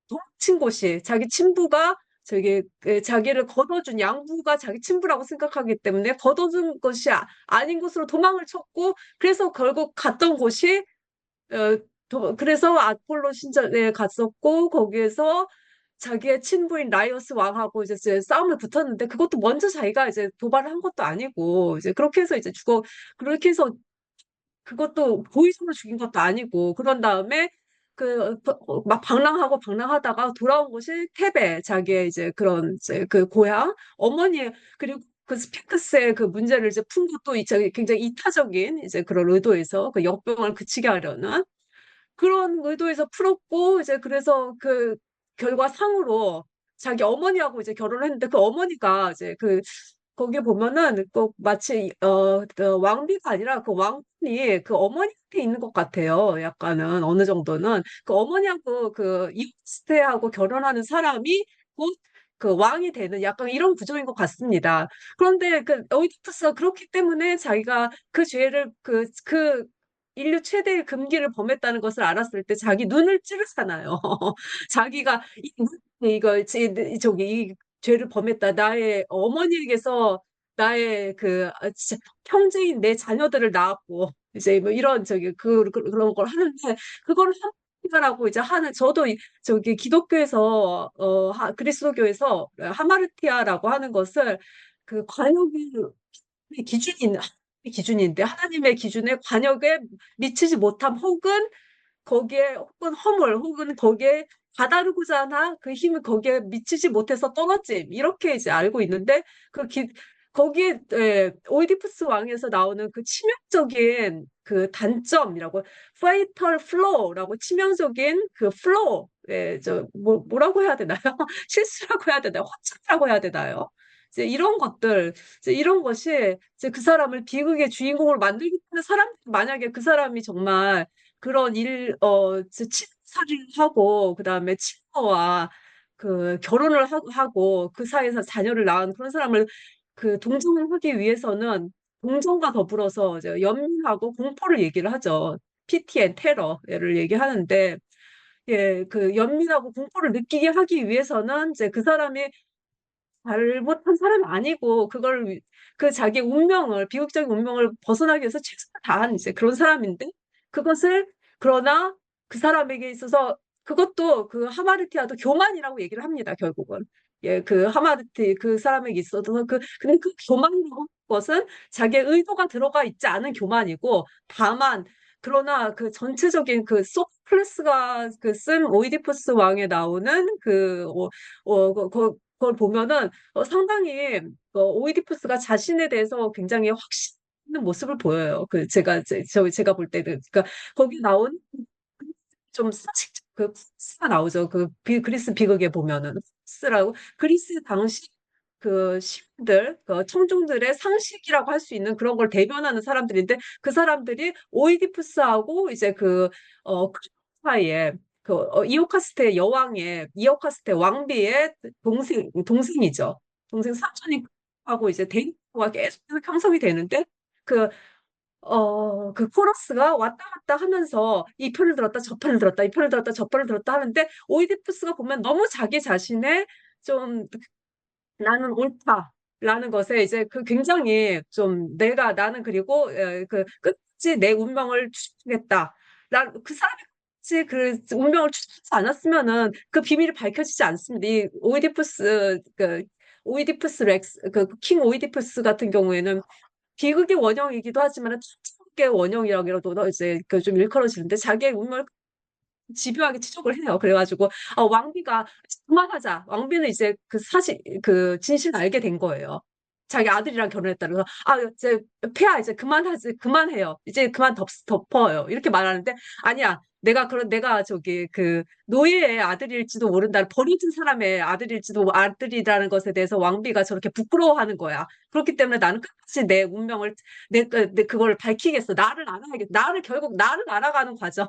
도망친 곳이 자기 친부가 저기 자기를 걷어준 양부가 자기 친부라고 생각하기 때문에 걷어준 것이 아닌 곳으로 도망을 쳤고 그래서 결국 갔던 곳이 어, 그래서 아폴로 신전에 갔었고 거기에서 자기의 친부인 라이오스 왕하고 이제 싸움을 붙었는데 그것도 먼저 자기가 이제 도발을 한 것도 아니고 이제 그렇게 해서 이제 그렇게 해서 그것도 고의적으로 죽인 것도 아니고 그런 다음에 막 방랑하다가 돌아온 곳이 테베 자기의 이제 그런 이제 그 고향 어머니 그리고 그 스핑크스의 그 문제를 이제 푼 것도 이제 굉장히 이타적인 이제 그런 의도에서 그 역병을 그치게 하려는 그런 의도에서 풀었고 이제 그래서 그 결과상으로 자기 어머니하고 이제 결혼을 했는데 그 어머니가 이제 거기에 보면은 꼭 마치 왕비가 아니라 그 왕군이 그 어머니한테 있는 것 같아요. 약간은 어느 정도는 그 어머니하고 그 이스테하고 결혼하는 사람이 곧 그 왕이 되는 약간 이런 구조인 것 같습니다. 그런데 그 오이디푸스가 그렇기 때문에 자기가 그 죄를 그 인류 최대의 금기를 범했다는 것을 알았을 때 자기 눈을 찌르잖아요. 자기가 저기 이 죄를 범했다. 나의 어머니에게서 나의 진짜 형제인 내 자녀들을 낳았고 이제 뭐 이런 그런 걸 하는데 그걸 하라고 이제 하는 저도 저기 기독교에서 그리스도교에서 하마르티아라고 하는 것을 그 관역의 기준인 기준인데 하나님의 기준에 관역에 미치지 못함 혹은 거기에 혹은 허물 혹은 거기에 다다르고자 하나 그 힘을 거기에 미치지 못해서 떨어짐 이렇게 이제 알고 있는데 거기에 오이디푸스 왕에서 나오는 그 치명적인 그 단점이라고 fatal flaw라고 치명적인 그 flaw 뭐라고 해야 되나요? 실수라고 해야 되나요? 허점이라고 해야 되나요? 이제 이런 것들 이제 이런 것이 이제 그 사람을 비극의 주인공으로 만들기 때문에 만약에 그 사람이 정말 그런 치살을 하고 그다음에 친구와 그 결혼을 하고 그 사이에서 자녀를 낳은 그런 사람을 그 동정을 하기 위해서는 동정과 더불어서 이제 연민하고 공포를 얘기를 하죠. PT 앤 테러를 얘기하는데 예, 그 연민하고 공포를 느끼게 하기 위해서는 이제 그 사람이 잘못한 사람이 아니고 그 자기 운명을 비극적인 운명을 벗어나기 위해서 최선을 다한 이제 그런 사람인데 그것을 그러나 그 사람에게 있어서 그것도 그 하마르티아도 교만이라고 얘기를 합니다. 결국은 예, 그 하마르티 그 사람에게 있어서 근데 그 교만이라고 하는 것은 자기의 의도가 들어가 있지 않은 교만이고 다만 그러나 그 전체적인 그 소클레스가 그 쓴 오이디푸스 왕에 나오는 그걸 보면은 상당히 오이디푸스가 자신에 대해서 굉장히 확신 있는 모습을 보여요. 제가 볼 때는 그러니까 거기 나온 좀 상식적 그 가 나오죠. 그리스 비극에 보면은 스라고 그리스 당시 그 시민들, 그 청중들의 상식이라고 할 수 있는 그런 걸 대변하는 사람들인데 그 사람들이 오이디푸스하고 이제 그 사이에 이오카스테 여왕의 이오카스테 왕비의 동생이죠. 동생 사촌이 하고 이제 데이트가 계속 형성이 되는데 그 그 코러스가 왔다 갔다 하면서 이 편을 들었다 저 편을 들었다 이 편을 들었다 저 편을 들었다 하는데 오이디푸스가 보면 너무 자기 자신의 좀 나는 옳다라는 것에 이제 굉장히 좀 나는 그리고 그 끝까지 내 운명을 추구하겠다. 그 사람이 끝까지 그 운명을 추구하지 않았으면은 그 비밀이 밝혀지지 않습니다. 이 오이디푸스 렉스 킹 오이디푸스 같은 경우에는 비극의 원형이기도 하지만 천국의 원형이라고도 이제 좀 일컬어지는데 자기의 운명을 집요하게 지적을 해요. 그래가지고 왕비가 그만하자. 왕비는 이제 그 진실을 알게 된 거예요. 자기 아들이랑 결혼했다. 그래서 이제 폐하 이제 그만하지 그만해요. 이제 그만 덮어요. 이렇게 말하는데 아니야. 내가 저기 그 노예의 아들일지도 모른다. 버려진 사람의 아들이라는 것에 대해서 왕비가 저렇게 부끄러워하는 거야. 그렇기 때문에 나는 끝까지 내 운명을 그걸 밝히겠어. 결국 나를 알아가는 과정.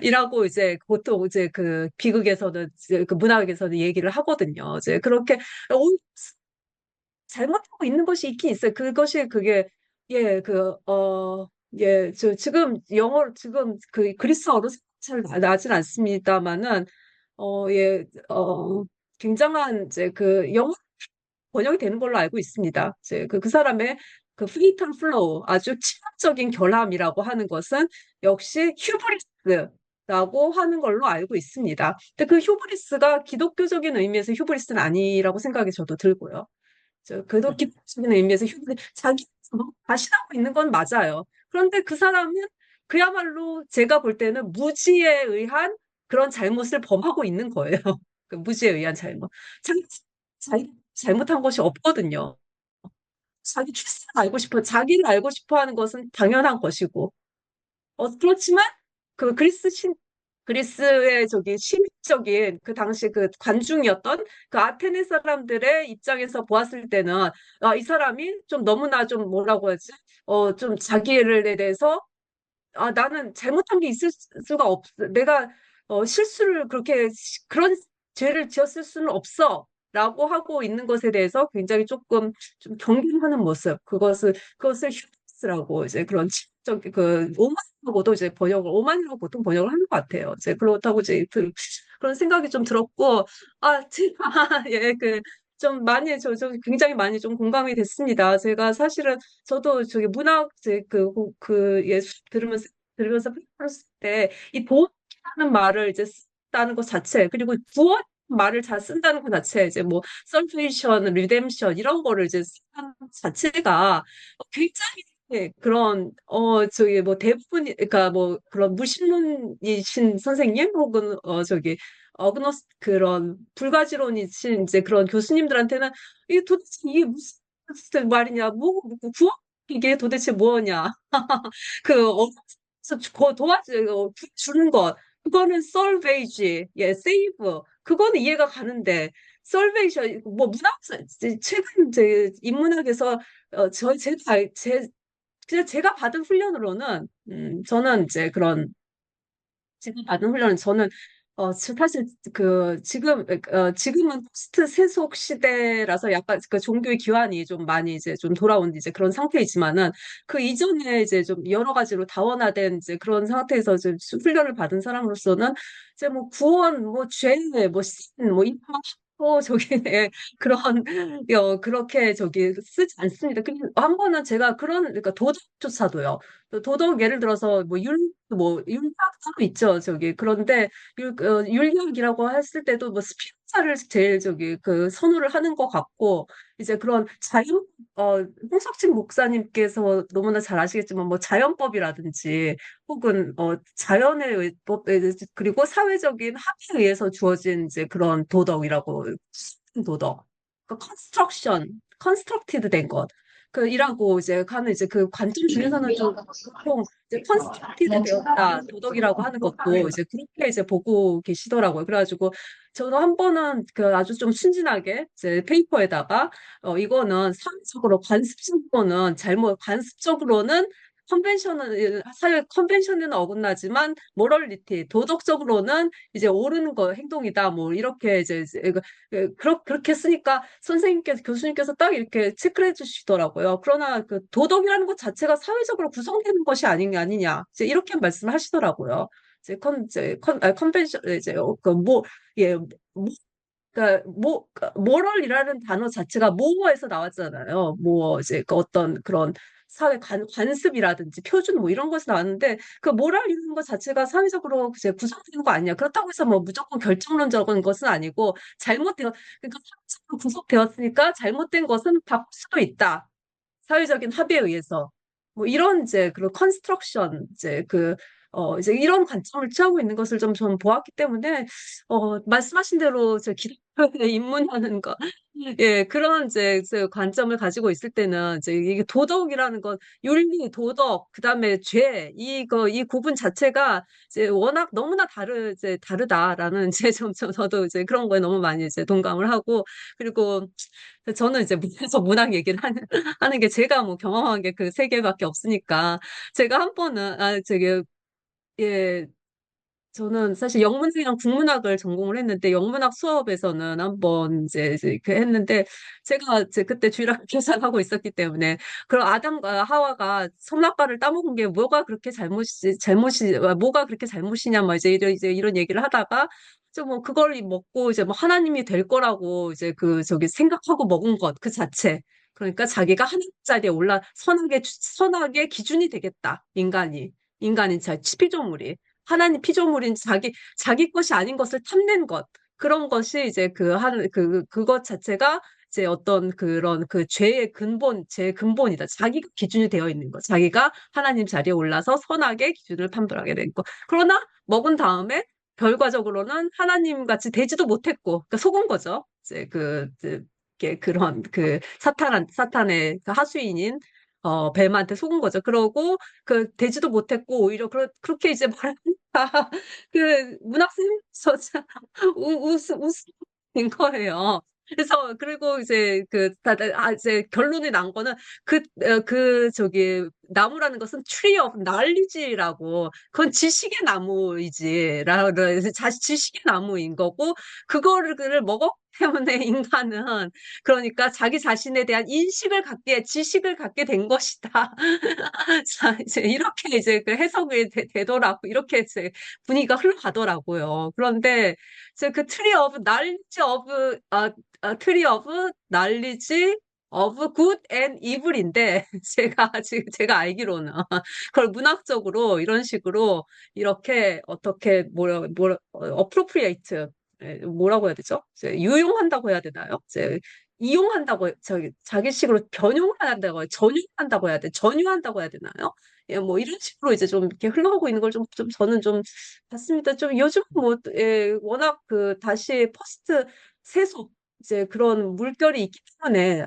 이라고 이제 보통 이제 그 비극에서는 이제 그 문학에서는 얘기를 하거든요. 이제 그렇게 오- 잘못하고 있는 것이 있긴 있어요. 그게 예, 지금 지금 그 그리스어로 잘 나진 않습니다만은 예, 굉장한 이제 그 영어 번역이 되는 걸로 알고 있습니다. 이제 그 사람의 그 페이탈 플로우, 아주 치명적인 결함이라고 하는 것은 역시 휴브리스라고 하는 걸로 알고 있습니다. 근데 그 휴브리스가 기독교적인 의미에서 휴브리스는 아니라고 생각이 저도 들고요. 기독교적인 의미에서 자기 자신하고 있는 건 맞아요. 그런데 그 사람은 그야말로 제가 볼 때는 무지에 의한 그런 잘못을 범하고 있는 거예요. 그 무지에 의한 잘못. 자기 잘못한 것이 없거든요. 자기를 알고 싶어 하는 것은 당연한 것이고. 그렇지만 그 그리스의 시민적인 그 당시 그 관중이었던 그 아테네 사람들의 입장에서 보았을 때는 이 사람이 좀 너무나 좀 뭐라고 하지? 좀 자기에 대해서 나는 잘못한 게 있을 수가 없어. 내가 실수를 그런 죄를 지었을 수는 없어. 라고 하고 있는 것에 대해서 굉장히 조금 좀 경계하는 모습. 그것을 휴스라고 이제 그런 오만이라고도 이제 오만이라고 보통 번역을 하는 것 같아요. 이제 그렇다고 이제 그런 생각이 좀 들었고, 제가, 예, 좀 많이, 굉장히 많이 좀 공감이 됐습니다. 제가 사실은 저도 문학, 수업 들으면서 했을 때, 이 도덕이라는 말을 이제 쓴다는 것 자체, 그리고 구원 말을 잘 쓴다는 것 자체, 이제 뭐, 설페이션, 리뎀션, 이런 거를 이제 쓰는 자체가 굉장히 그런, 뭐, 그러니까 뭐, 그런 무신론이신 선생님, 혹은, 그런, 불가지론이신 이제 그런 교수님들한테는, 이게 무슨 말이냐, 구원? 이게 도대체 뭐냐. 주는 것. 그거는 solvage, save. 그거는 이해가 가는데, solvation, 뭐, 최근 인문학에서, 그냥 제가 받은 훈련으로는, 제가 받은 훈련은 사실 지금은 포스트 세속 시대라서 약간 그 종교의 기환이 좀 많이 이제 좀 돌아온 이제 그런 상태이지만은 그 이전에 이제 좀 여러 가지로 다원화된 이제 그런 상태에서 좀 훈련을 받은 사람으로서는 이제 뭐 구원, 뭐 죄, 뭐 신, 뭐 인파하고 그런 그렇게 쓰지 않습니다. 그리고 한 번은 제가 그러니까 도덕조차도요. 예를 들어서 율법 따로 있죠. 그런데 윤리학이라고 했을 때도 뭐 스피노자를 제일 선호를 하는 것 같고 이제 그런 홍석진 목사님께서 너무나 잘 아시겠지만 뭐 자연법이라든지 혹은 자연의 법 그리고 사회적인 합의에 의해서 주어진 이제 그런 도덕이라고 도덕, 컨스트럭티드 된 것. 이라고 이제 하는 이제 그 관점 중에서는 좀 보통 이제 컨스트럭티드 되었다 도덕이라고 하는 것도 이제 그렇게 이제 보고 계시더라고요. 그래가지고 저도 한 번은 그 아주 좀 순진하게 이제 페이퍼에다가 이거는 사회적으로 관습적으로는 잘못 관습적으로는 컨벤션은 사회 컨벤션은 어긋나지만 모럴리티 도덕적으로는 이제 옳은 거 행동이다 뭐 이렇게 이제 그렇게 쓰니까 선생님께서 교수님께서 딱 이렇게 체크를 해주시더라고요. 그러나 그 도덕이라는 것 자체가 사회적으로 구성되는 것이 아니냐 이제 이렇게 말씀을 하시더라고요. 컨벤션 이제 예, 뭐, 그러니까 모럴이라는 단어 자체가 모어에서 나왔잖아요. 이제 그 어떤 그런 사회 관습이라든지 표준 뭐 이런 것이 나왔는데 그 모럴이라는 것 자체가 사회적으로 이제 구성되는 거 아니야. 그렇다고 해서 뭐 무조건 결정론적인 것은 아니고 그러니까 사회적으로 구성되었으니까 잘못된 것은 바꿀 수도 있다. 사회적인 합의에 의해서 뭐 이런 이제 그런 컨스트럭션 이제 이런 관점을 취하고 있는 것을 좀 보았기 때문에 말씀하신 대로 저 기독교에 입문하는 거 예 그런 이제 그 관점을 가지고 있을 때는 이제 이게 도덕이라는 건 윤리 도덕 그다음에 죄 이 구분 자체가 이제 워낙 너무나 이제 다르다라는 이제 저도 이제 그런 거에 너무 많이 이제 동감을 하고 그리고 저는 이제 문에서 문학 얘기를 하는 게 제가 뭐 경험한 게 그 세 개밖에 없으니까 제가 한 번은 예 저는 사실 영문학이랑 국문학을 전공을 했는데 영문학 수업에서는 한번 이제 그 했는데 제가 이제 그때 주일학 교사하고 있었기 때문에 그런 아담과 하와가 선악과를 따먹은 게 뭐가 그렇게 잘못이냐 뭐 이제 이런 얘기를 하다가 뭐 그걸 먹고 이제 뭐 하나님이 될 거라고 이제 저기 생각하고 먹은 것 그 자체 그러니까 자기가 하나님 자리에 올라 선악의 기준이 되겠다 인간인 피조물이 하나님 피조물인 자기 것이 아닌 것을 탐낸 것. 그런 것이 이제 그것 자체가 이제 어떤 그런 제 근본이다. 자기가 기준이 되어 있는 것. 자기가 하나님 자리에 올라서 선악의 기준을 판별하게 된 것. 그러나 먹은 다음에 결과적으로는 하나님 같이 되지도 못했고, 그러니까 속은 거죠. 그런 사탄의 그 하수인인 뱀한테 속은 거죠. 그러고 되지도 못했고 오히려 그렇게 이제 말하니까 그 문학생에서 웃음인 거예요. 그래서 그리고 이제 이제 결론이 난 거는 저기 나무라는 것은 tree of knowledge라고 그건 지식의 나무이지라 지식의 나무인 거고 그거를 먹었기 때문에 인간은 그러니까 자기 자신에 대한 지식을 갖게 된 것이다. 자, 이제 이렇게 이제 그 해석이 되더라고. 이렇게 이제 분위기가 흘러가더라고요. 그런데 이제 그 tree of knowledge of good and evil인데 제가 알기로는 그걸 문학적으로 이런 식으로 이렇게 어떻게 appropriate 뭐라고 해야 되죠? 이제 유용한다고 해야 되나요? 이제 이용한다고 자기식으로 변용을 한다고 전유한다고 해야 돼 전유한다고 해야 되나요? 예, 뭐 이런 식으로 이제 좀 이렇게 흘러가고 있는 걸 좀 저는 좀 봤습니다. 좀 요즘 워낙 다시 퍼스트 세속 이제 그런 물결이 있기 때문에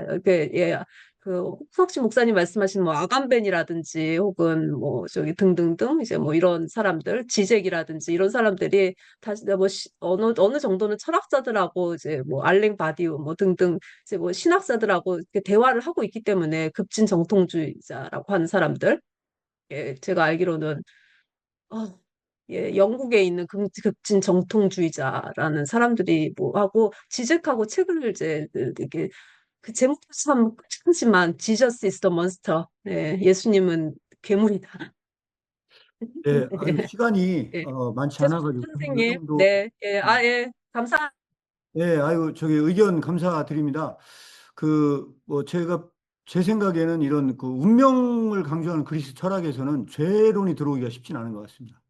혹석진 목사님 말씀하신 뭐 아간벤이라든지 혹은 뭐 저기 등등등 이제 뭐 이런 사람들 지잭이라든지 이런 사람들이 다시 어느 정도는 철학자들하고 이제 뭐 알랭 바디우 뭐 등등 이제 뭐 신학자들하고 이렇게 대화를 하고 있기 때문에 급진 정통주의자라고 하는 사람들 제가 알기로는 영국에 있는 급진 정통주의자라는 사람들이 뭐 하고 지적하고 책을 이제 이렇게 그 제목도 참 하지만 Jesus is the monster. 예수님은 괴물이다. 네, 아유, 시간이 예, 많지 죄송합니다, 않아가지고 이 선생님. 정도. 네, 감사합니다. 네, 아유, 저기 의견 감사드립니다. 뭐 제가 제 생각에는 이런 그 운명을 강조하는 그리스 철학에서는 죄론이 들어오기가 쉽진 않은 것 같습니다.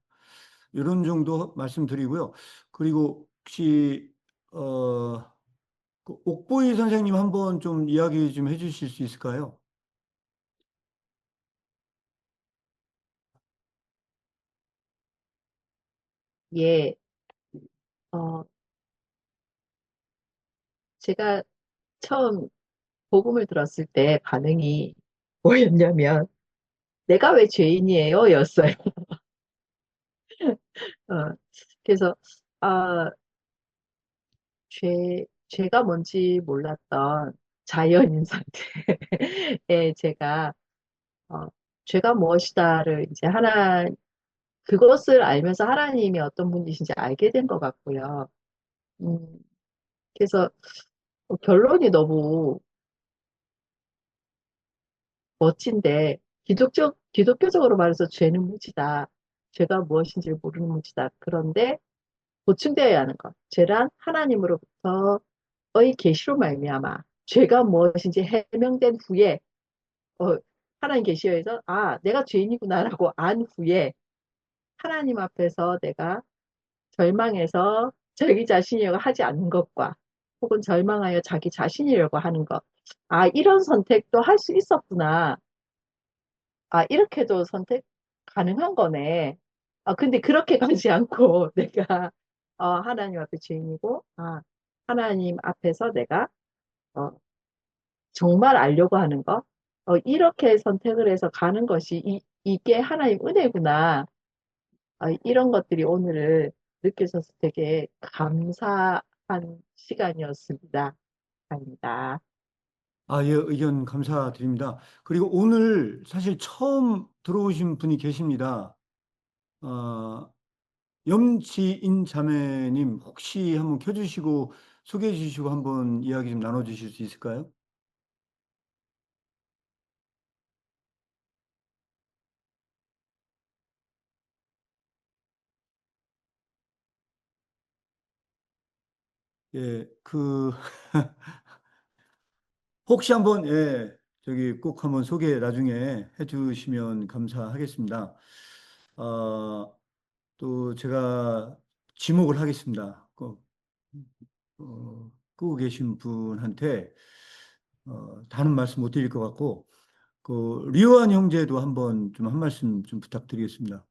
이런 정도 말씀드리고요. 그리고 혹시 옥보이 선생님 한번 좀 이야기 좀 해주실 수 있을까요? 예, 어, 제가 처음 복음을 들었을 때 반응이 뭐였냐면, 내가 왜 죄인이에요? 였어요. 어, 그래서, 아, 죄가 뭔지 몰랐던 자연인 상태에 제가, 어, 죄가 무엇이다를 이제 그것을 알면서 하나님이 어떤 분이신지 알게 된 것 같고요. 음, 그래서 결론이 너무 멋진데, 기독교적으로 말해서 죄는 무지다. 죄가 무엇인지를 모르는 무지다. 그런데 보충되어야 하는 것. 죄란 하나님으로부터의 계시로 말미암아 죄가 무엇인지 해명된 후에 어, 하나님 계시에서 내가 죄인이구나라고 안 후에 하나님 앞에서 내가 절망해서 자기 자신이라고 하지 않는 것과 혹은 절망하여 자기 자신이라고 하는 것. 이런 선택도 할 수 있었구나. 이렇게도 선택 가능한 거네. 근데 그렇게 가지 않고 내가 하나님 앞에 죄인이고, 하나님 앞에서 내가 어, 정말 알려고 하는 거. 이렇게 선택을 해서 가는 것이 이게 하나님 은혜구나. 이런 것들이 오늘을 느껴져서 되게 감사한 시간이었습니다. 감사합니다. 예, 의견 감사드립니다. 그리고 오늘 사실 처음 들어오신 분이 계십니다. 어, 염지인 자매님, 혹시 한번 켜주시고 소개해 주시고 한번 이야기 좀 나눠주실 수 있을까요? 예, 혹시 한번, 저기 꼭 한번 소개 나중에 해 주시면 감사하겠습니다. 또 제가 지목을 하겠습니다. 끄고 계신 분한테 다른 말씀 못 드릴 것 같고, 류한 형제도 한번 좀 한 말씀 좀 부탁드리겠습니다.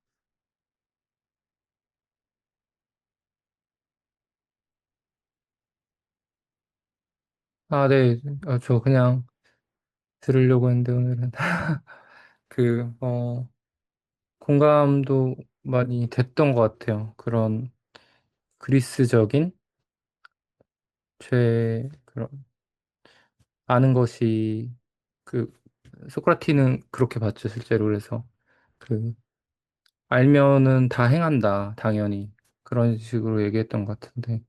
네. 저 그냥 들으려고 했는데 오늘은 그, 공감도 많이 됐던 것 같아요. 그런 그리스적인 그런 아는 것이 그 소크라티는 그렇게 봤죠, 실제로. 그래서 그 알면은 다 행한다, 당연히. 그런 식으로 얘기했던 것 같은데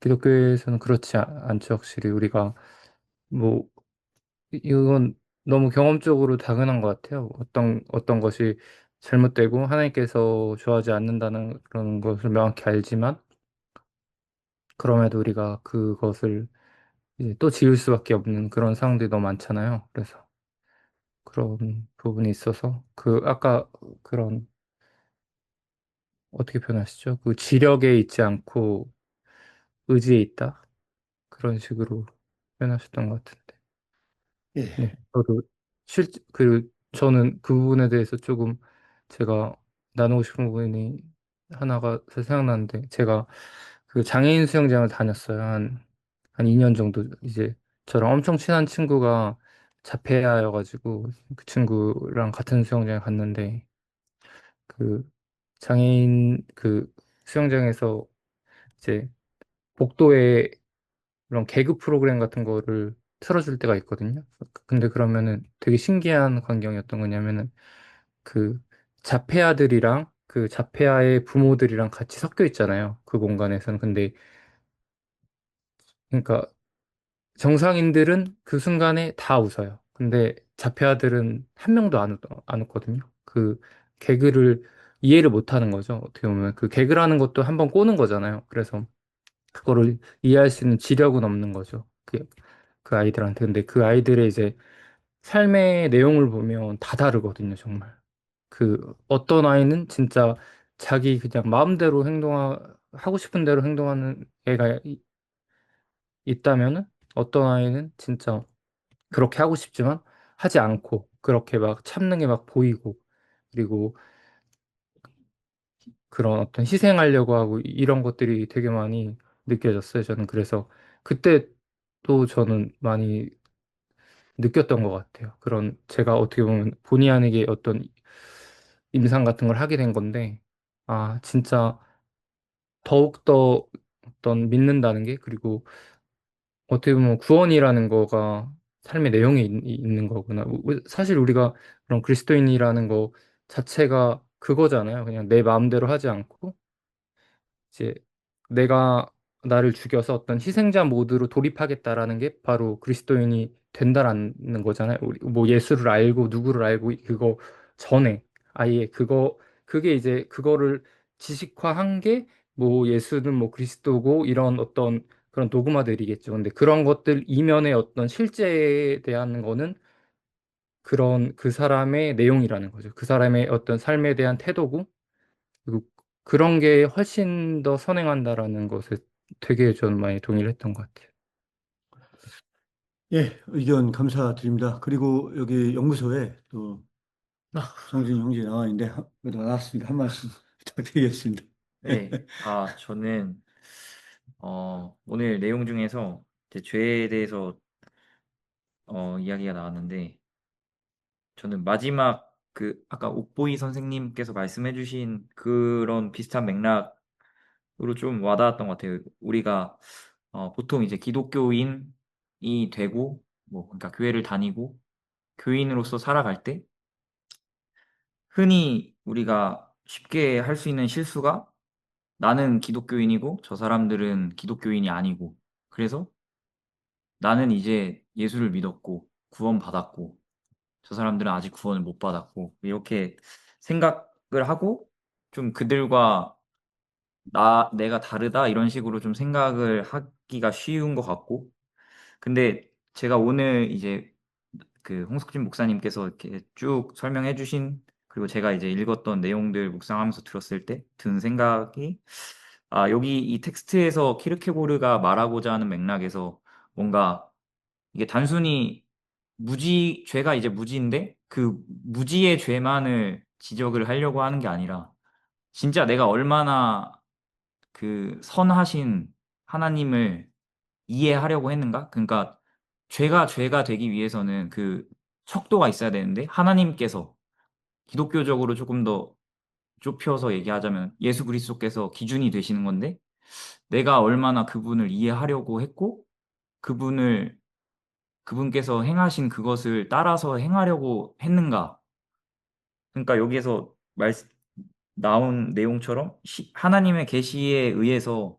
기독교에서는 그렇지 않죠, 확실히. 우리가 뭐 이건 너무 경험적으로 당연한 것 같아요. 어떤 것이 잘못되고 하나님께서 좋아하지 않는다는 그런 것을 명확히 알지만 그럼에도 우리가 그것을 이제 또 지을 수밖에 없는 그런 상황들이 너무 많잖아요. 그래서 그런 부분이 있어서 아까 그런 어떻게 표현하시죠? 그 지력에 있지 않고 의지에 있다, 그런 식으로 표현하셨던 것 같은데. 예. 네, 저도 저는 그 부분에 대해서 조금 제가 나누고 싶은 부분이 하나가 생각나는데, 제가 그 장애인 수영장을 다녔어요. 한 2년 정도. 이제 저랑 엄청 친한 친구가 자폐아여가지고 그 친구랑 같은 수영장에 갔는데, 그 장애인 그 수영장에서 이제 복도에 그런 개그 프로그램 같은 거를 틀어줄 때가 있거든요. 근데 그러면은 되게 신기한 광경이었던 거냐면은 그 자폐아들이랑 그 자폐아의 부모들이랑 같이 섞여 있잖아요. 그 공간에서는. 근데 그러니까 정상인들은 그 순간에 다 웃어요. 근데 자폐아들은 한 명도 안 웃거든요. 그 개그를 이해를 못 하는 거죠. 어떻게 보면 그 개그라는 것도 한번 꼬는 거잖아요. 그래서 그거를 이해할 수 있는 지력은 없는 거죠. 그 아이들한테. 근데 그 아이들의 이제 삶의 내용을 보면 다 다르거든요, 정말. 어떤 아이는 진짜 자기 그냥 마음대로 하고 싶은 대로 행동하는 애가 있다면은, 어떤 아이는 진짜 그렇게 하고 싶지만 하지 않고 그렇게 막 참는 게 막 보이고, 그리고 그런 어떤 희생하려고 하고 이런 것들이 되게 많이 느껴졌어요. 저는 그래서 그때 또 저는 많이 느꼈던 것 같아요. 그런 제가 어떻게 보면 본의 아니게 어떤 임상 같은 걸 하게 된 건데, 아, 진짜 더욱더 어떤 믿는다는 게, 그리고 어떻게 보면 구원이라는 거가 삶의 내용에 있는 거구나. 사실 우리가 그런 그리스도인이라는 거 자체가 그거잖아요. 그냥 내 마음대로 하지 않고, 이제 내가 나를 죽여서 어떤 희생자 모드로 돌입하겠다라는 게 바로 그리스도인이 된다라는 거잖아요. 우리 뭐 예수를 알고 누구를 알고 그거 전에 아예 그게 이제 그거를 지식화한 게 뭐 예수는 뭐 그리스도고 이런 어떤 그런 도그마들이겠죠. 근데 그런 것들 이면의 어떤 실제에 대한 거는 그런 그 사람의 내용이라는 거죠. 그 사람의 어떤 삶에 대한 태도고, 그리고 그런 게 훨씬 더 선행한다라는 것에 되게 전 많이 동의를 했던 것 같아요. 예, 의견 감사드립니다. 그리고 여기 연구소에 또 정준 형제 나와 있는데, 그래도 나왔습니다. 한 말씀 부탁드리겠습니다. 네, 저는, 오늘 내용 중에서 이제 죄에 대해서, 이야기가 나왔는데, 저는 마지막 아까 옥보이 선생님께서 말씀해주신 그런 비슷한 맥락으로 좀 와닿았던 것 같아요. 우리가, 보통 이제 기독교인이 되고, 뭐, 그러니까 교회를 다니고, 교인으로서 살아갈 때, 흔히 우리가 쉽게 할 수 있는 실수가 나는 기독교인이고 저 사람들은 기독교인이 아니고 그래서 나는 이제 예수를 믿었고 구원받았고 저 사람들은 아직 구원을 못 받았고 이렇게 생각을 하고 좀 그들과 내가 다르다 이런 식으로 좀 생각을 하기가 쉬운 것 같고 근데 제가 오늘 이제 홍석진 목사님께서 이렇게 쭉 설명해 주신 그리고 제가 이제 읽었던 내용들 묵상하면서 들었을 때 든 생각이 여기 이 텍스트에서 키르케고르가 말하고자 하는 맥락에서 뭔가 이게 단순히 죄가 이제 무지인데 그 무지의 죄만을 지적을 하려고 하는 게 아니라 진짜 내가 얼마나 선하신 하나님을 이해하려고 했는가? 그러니까 죄가 되기 위해서는 그 척도가 있어야 되는데 하나님께서 기독교적으로 조금 더 좁혀서 얘기하자면 예수 그리스도께서 기준이 되시는 건데 내가 얼마나 그분을 이해하려고 했고 그분을 그분께서 행하신 그것을 따라서 행하려고 했는가? 그러니까 여기에서 나온 내용처럼 하나님의 계시에 의해서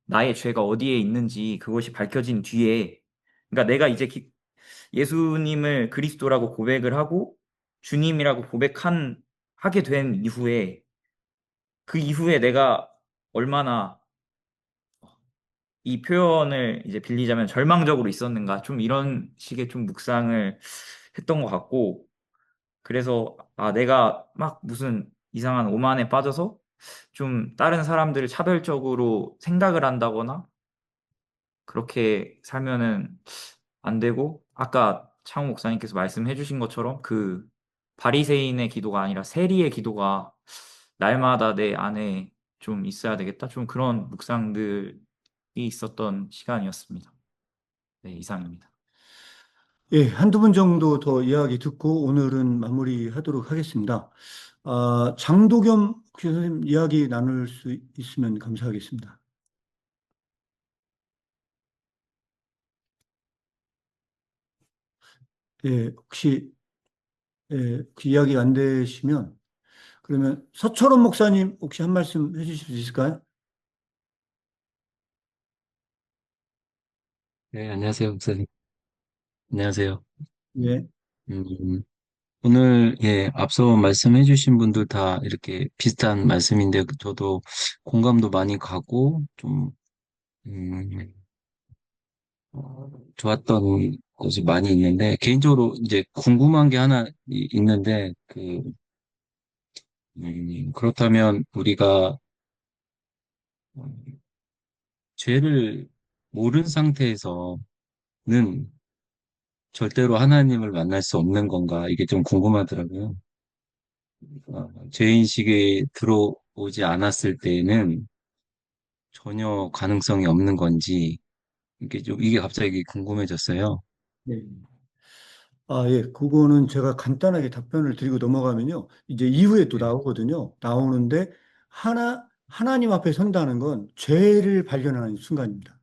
나의 죄가 어디에 있는지 그것이 밝혀진 뒤에 그러니까 내가 이제 예수님을 그리스도라고 고백을 하고 주님이라고 하게 된 이후에 그 이후에 내가 얼마나 이 표현을 이제 빌리자면 절망적으로 있었는가 좀 이런 식의 좀 묵상을 했던 것 같고 그래서 내가 막 무슨 이상한 오만에 빠져서 좀 다른 사람들을 차별적으로 생각을 한다거나 그렇게 살면은 안 되고 아까 창호 목사님께서 말씀해 주신 것처럼 그 바리새인의 기도가 아니라 세리의 기도가 날마다 내 안에 좀 있어야 되겠다. 좀 그런 묵상들이 있었던 시간이었습니다. 네, 이상입니다. 예, 한두 분 정도 더 이야기 듣고 오늘은 마무리하도록 하겠습니다. 장도겸 혹시 선생님 이야기 나눌 수 있으면 감사하겠습니다. 예, 혹시 그 이야기 안 되시면 그러면 서철원 목사님 혹시 한 말씀 해주실 수 있을까요? 네, 안녕하세요, 목사님. 안녕하세요. 예, 음, 오늘, 예, 앞서 말씀해주신 분들 다 이렇게 비슷한 말씀인데, 저도 공감도 많이 가고, 좀, 음, 좋았던 것이 많이 있는데, 개인적으로 이제 궁금한 게 하나 있는데, 그렇다면 우리가 죄를 모른 상태에서는 절대로 하나님을 만날 수 없는 건가, 이게 좀 궁금하더라고요. 죄인식이 들어오지 않았을 때에는 전혀 가능성이 없는 건지, 이게 갑자기 궁금해졌어요. 네. 예. 그거는 제가 간단하게 답변을 드리고 넘어가면요. 이제 이후에 또 나오거든요. 나오는데, 하나님 앞에 선다는 건 죄를 발견하는 순간입니다.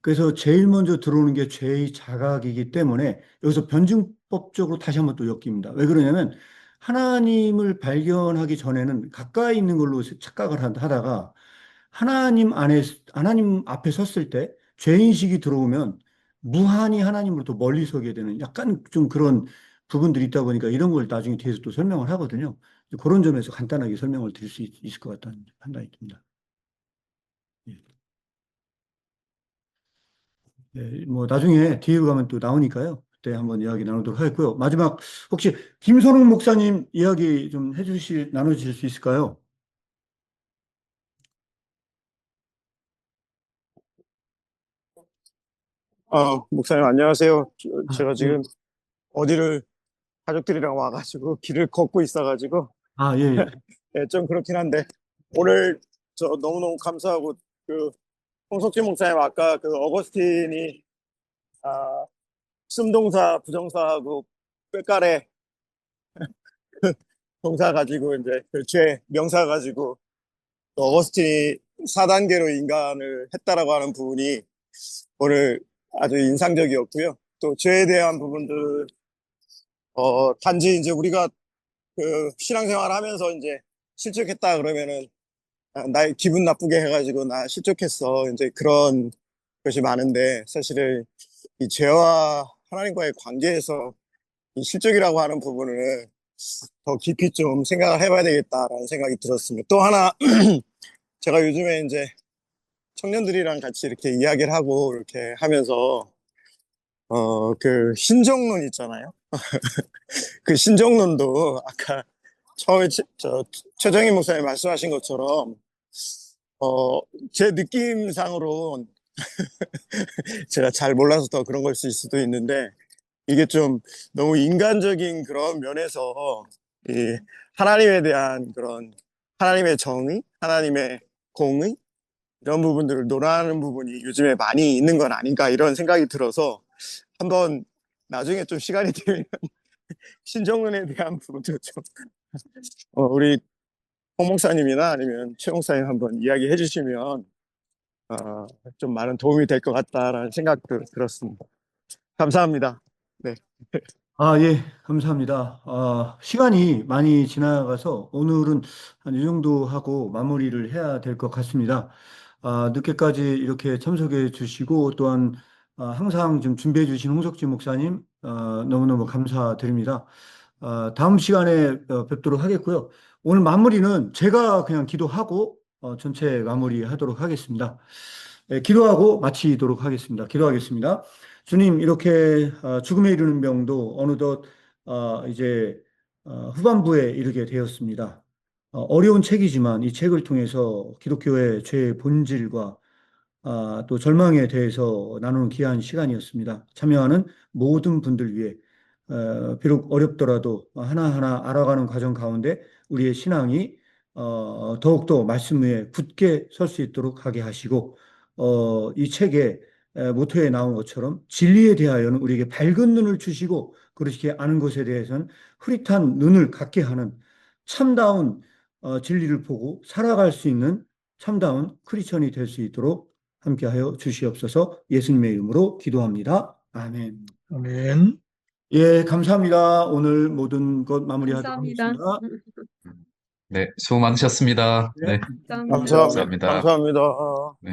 그래서 제일 먼저 들어오는 게 죄의 자각이기 때문에 여기서 변증법적으로 다시 한번 또 엮입니다. 왜 그러냐면 하나님을 발견하기 전에는 가까이 있는 걸로 착각을 하다가 하나님 앞에 섰을 때 죄인식이 들어오면 무한히 하나님으로부터 멀리 서게 되는 약간 좀 그런 부분들이 있다 보니까 이런 걸 나중에 뒤에서 또 설명을 하거든요. 그런 점에서 간단하게 설명을 드릴 수 있을 것 같다는 판단이 듭니다. 예. 뭐 나중에 뒤로 가면 또 나오니까요. 그때 한번 이야기 나누도록 하겠고요. 마지막 혹시 김선웅 목사님 이야기 좀 나눠주실 수 있을까요? 목사님, 안녕하세요. 제가 예. 지금 어디를 가족들이랑 와가지고 길을 걷고 있어가지고, 예. 예, 좀 그렇긴 한데, 오늘 저 너무너무 감사하고, 홍석진 목사님 아까 어거스틴이, 아, 숨동사, 부정사하고 꾀가래 동사 가지고 이제 죄, 명사 가지고 어거스틴이 4단계로 인간을 했다라고 하는 부분이 오늘 아주 인상적이었고요. 또 죄에 대한 부분들, 단지 이제 우리가 신앙생활 하면서 이제 실족했다 그러면은, 나 기분 나쁘게 해가지고 나 실족했어. 이제 그런 것이 많은데, 사실은 이 죄와 하나님과의 관계에서 이 실족이라고 하는 부분을 더 깊이 좀 생각을 해봐야 되겠다라는 생각이 들었습니다. 또 하나, 제가 요즘에 이제 청년들이랑 같이 이렇게 이야기를 하고 이렇게 하면서, 신정론 있잖아요. 그 신정론도 아까 처음에 최정희 목사님 말씀하신 것처럼, 제 느낌상으로 제가 잘 몰라서 더 그런 걸 수도 있는데, 이게 좀 너무 인간적인 그런 면에서 이 하나님에 대한 그런 하나님의 정의, 하나님의 공의 이런 부분들을 논하는 부분이 요즘에 많이 있는 건 아닌가 이런 생각이 들어서 한번 나중에 좀 시간이 되면 신정론에 대한 부분도 좀 우리 홍 목사님이나 아니면 최 목사님 한번 이야기해 주시면 좀 많은 도움이 될 것 같다라는 생각도 들었습니다. 감사합니다. 네. 예, 감사합니다. 시간이 많이 지나가서 오늘은 한 이 정도 하고 마무리를 해야 될 것 같습니다. 늦게까지 이렇게 참석해 주시고 또한 항상 좀 준비해 주신 홍석진 목사님 너무너무 감사드립니다. 다음 시간에 뵙도록 하겠고요. 오늘 마무리는 제가 그냥 기도하고 전체 마무리하도록 하겠습니다. 기도하고 마치도록 하겠습니다. 기도하겠습니다. 주님, 이렇게 죽음에 이르는 병도 어느덧 이제 후반부에 이르게 되었습니다. 어려운 책이지만 이 책을 통해서 기독교의 죄의 본질과 또 절망에 대해서 나누는 귀한 시간이었습니다. 참여하는 모든 분들 위해 비록 어렵더라도 하나하나 알아가는 과정 가운데 우리의 신앙이 더욱더 말씀 위에 굳게 설 수 있도록 하게 하시고 이 책의 모토에 나온 것처럼 진리에 대하여는 우리에게 밝은 눈을 주시고 그렇게 아는 것에 대해서는 흐릿한 눈을 갖게 하는 참다운 진리를 보고 살아갈 수 있는 참다운 크리스천이 될 수 있도록 함께하여 주시옵소서. 예수님의 이름으로 기도합니다. 아멘. 아멘. 예, 감사합니다. 오늘 모든 것 마무리하도록 감사합니다. 하겠습니다. 네, 수고 많으셨습니다. 네, 네, 감사합니다. 감사합니다. 감사합니다. 감사합니다.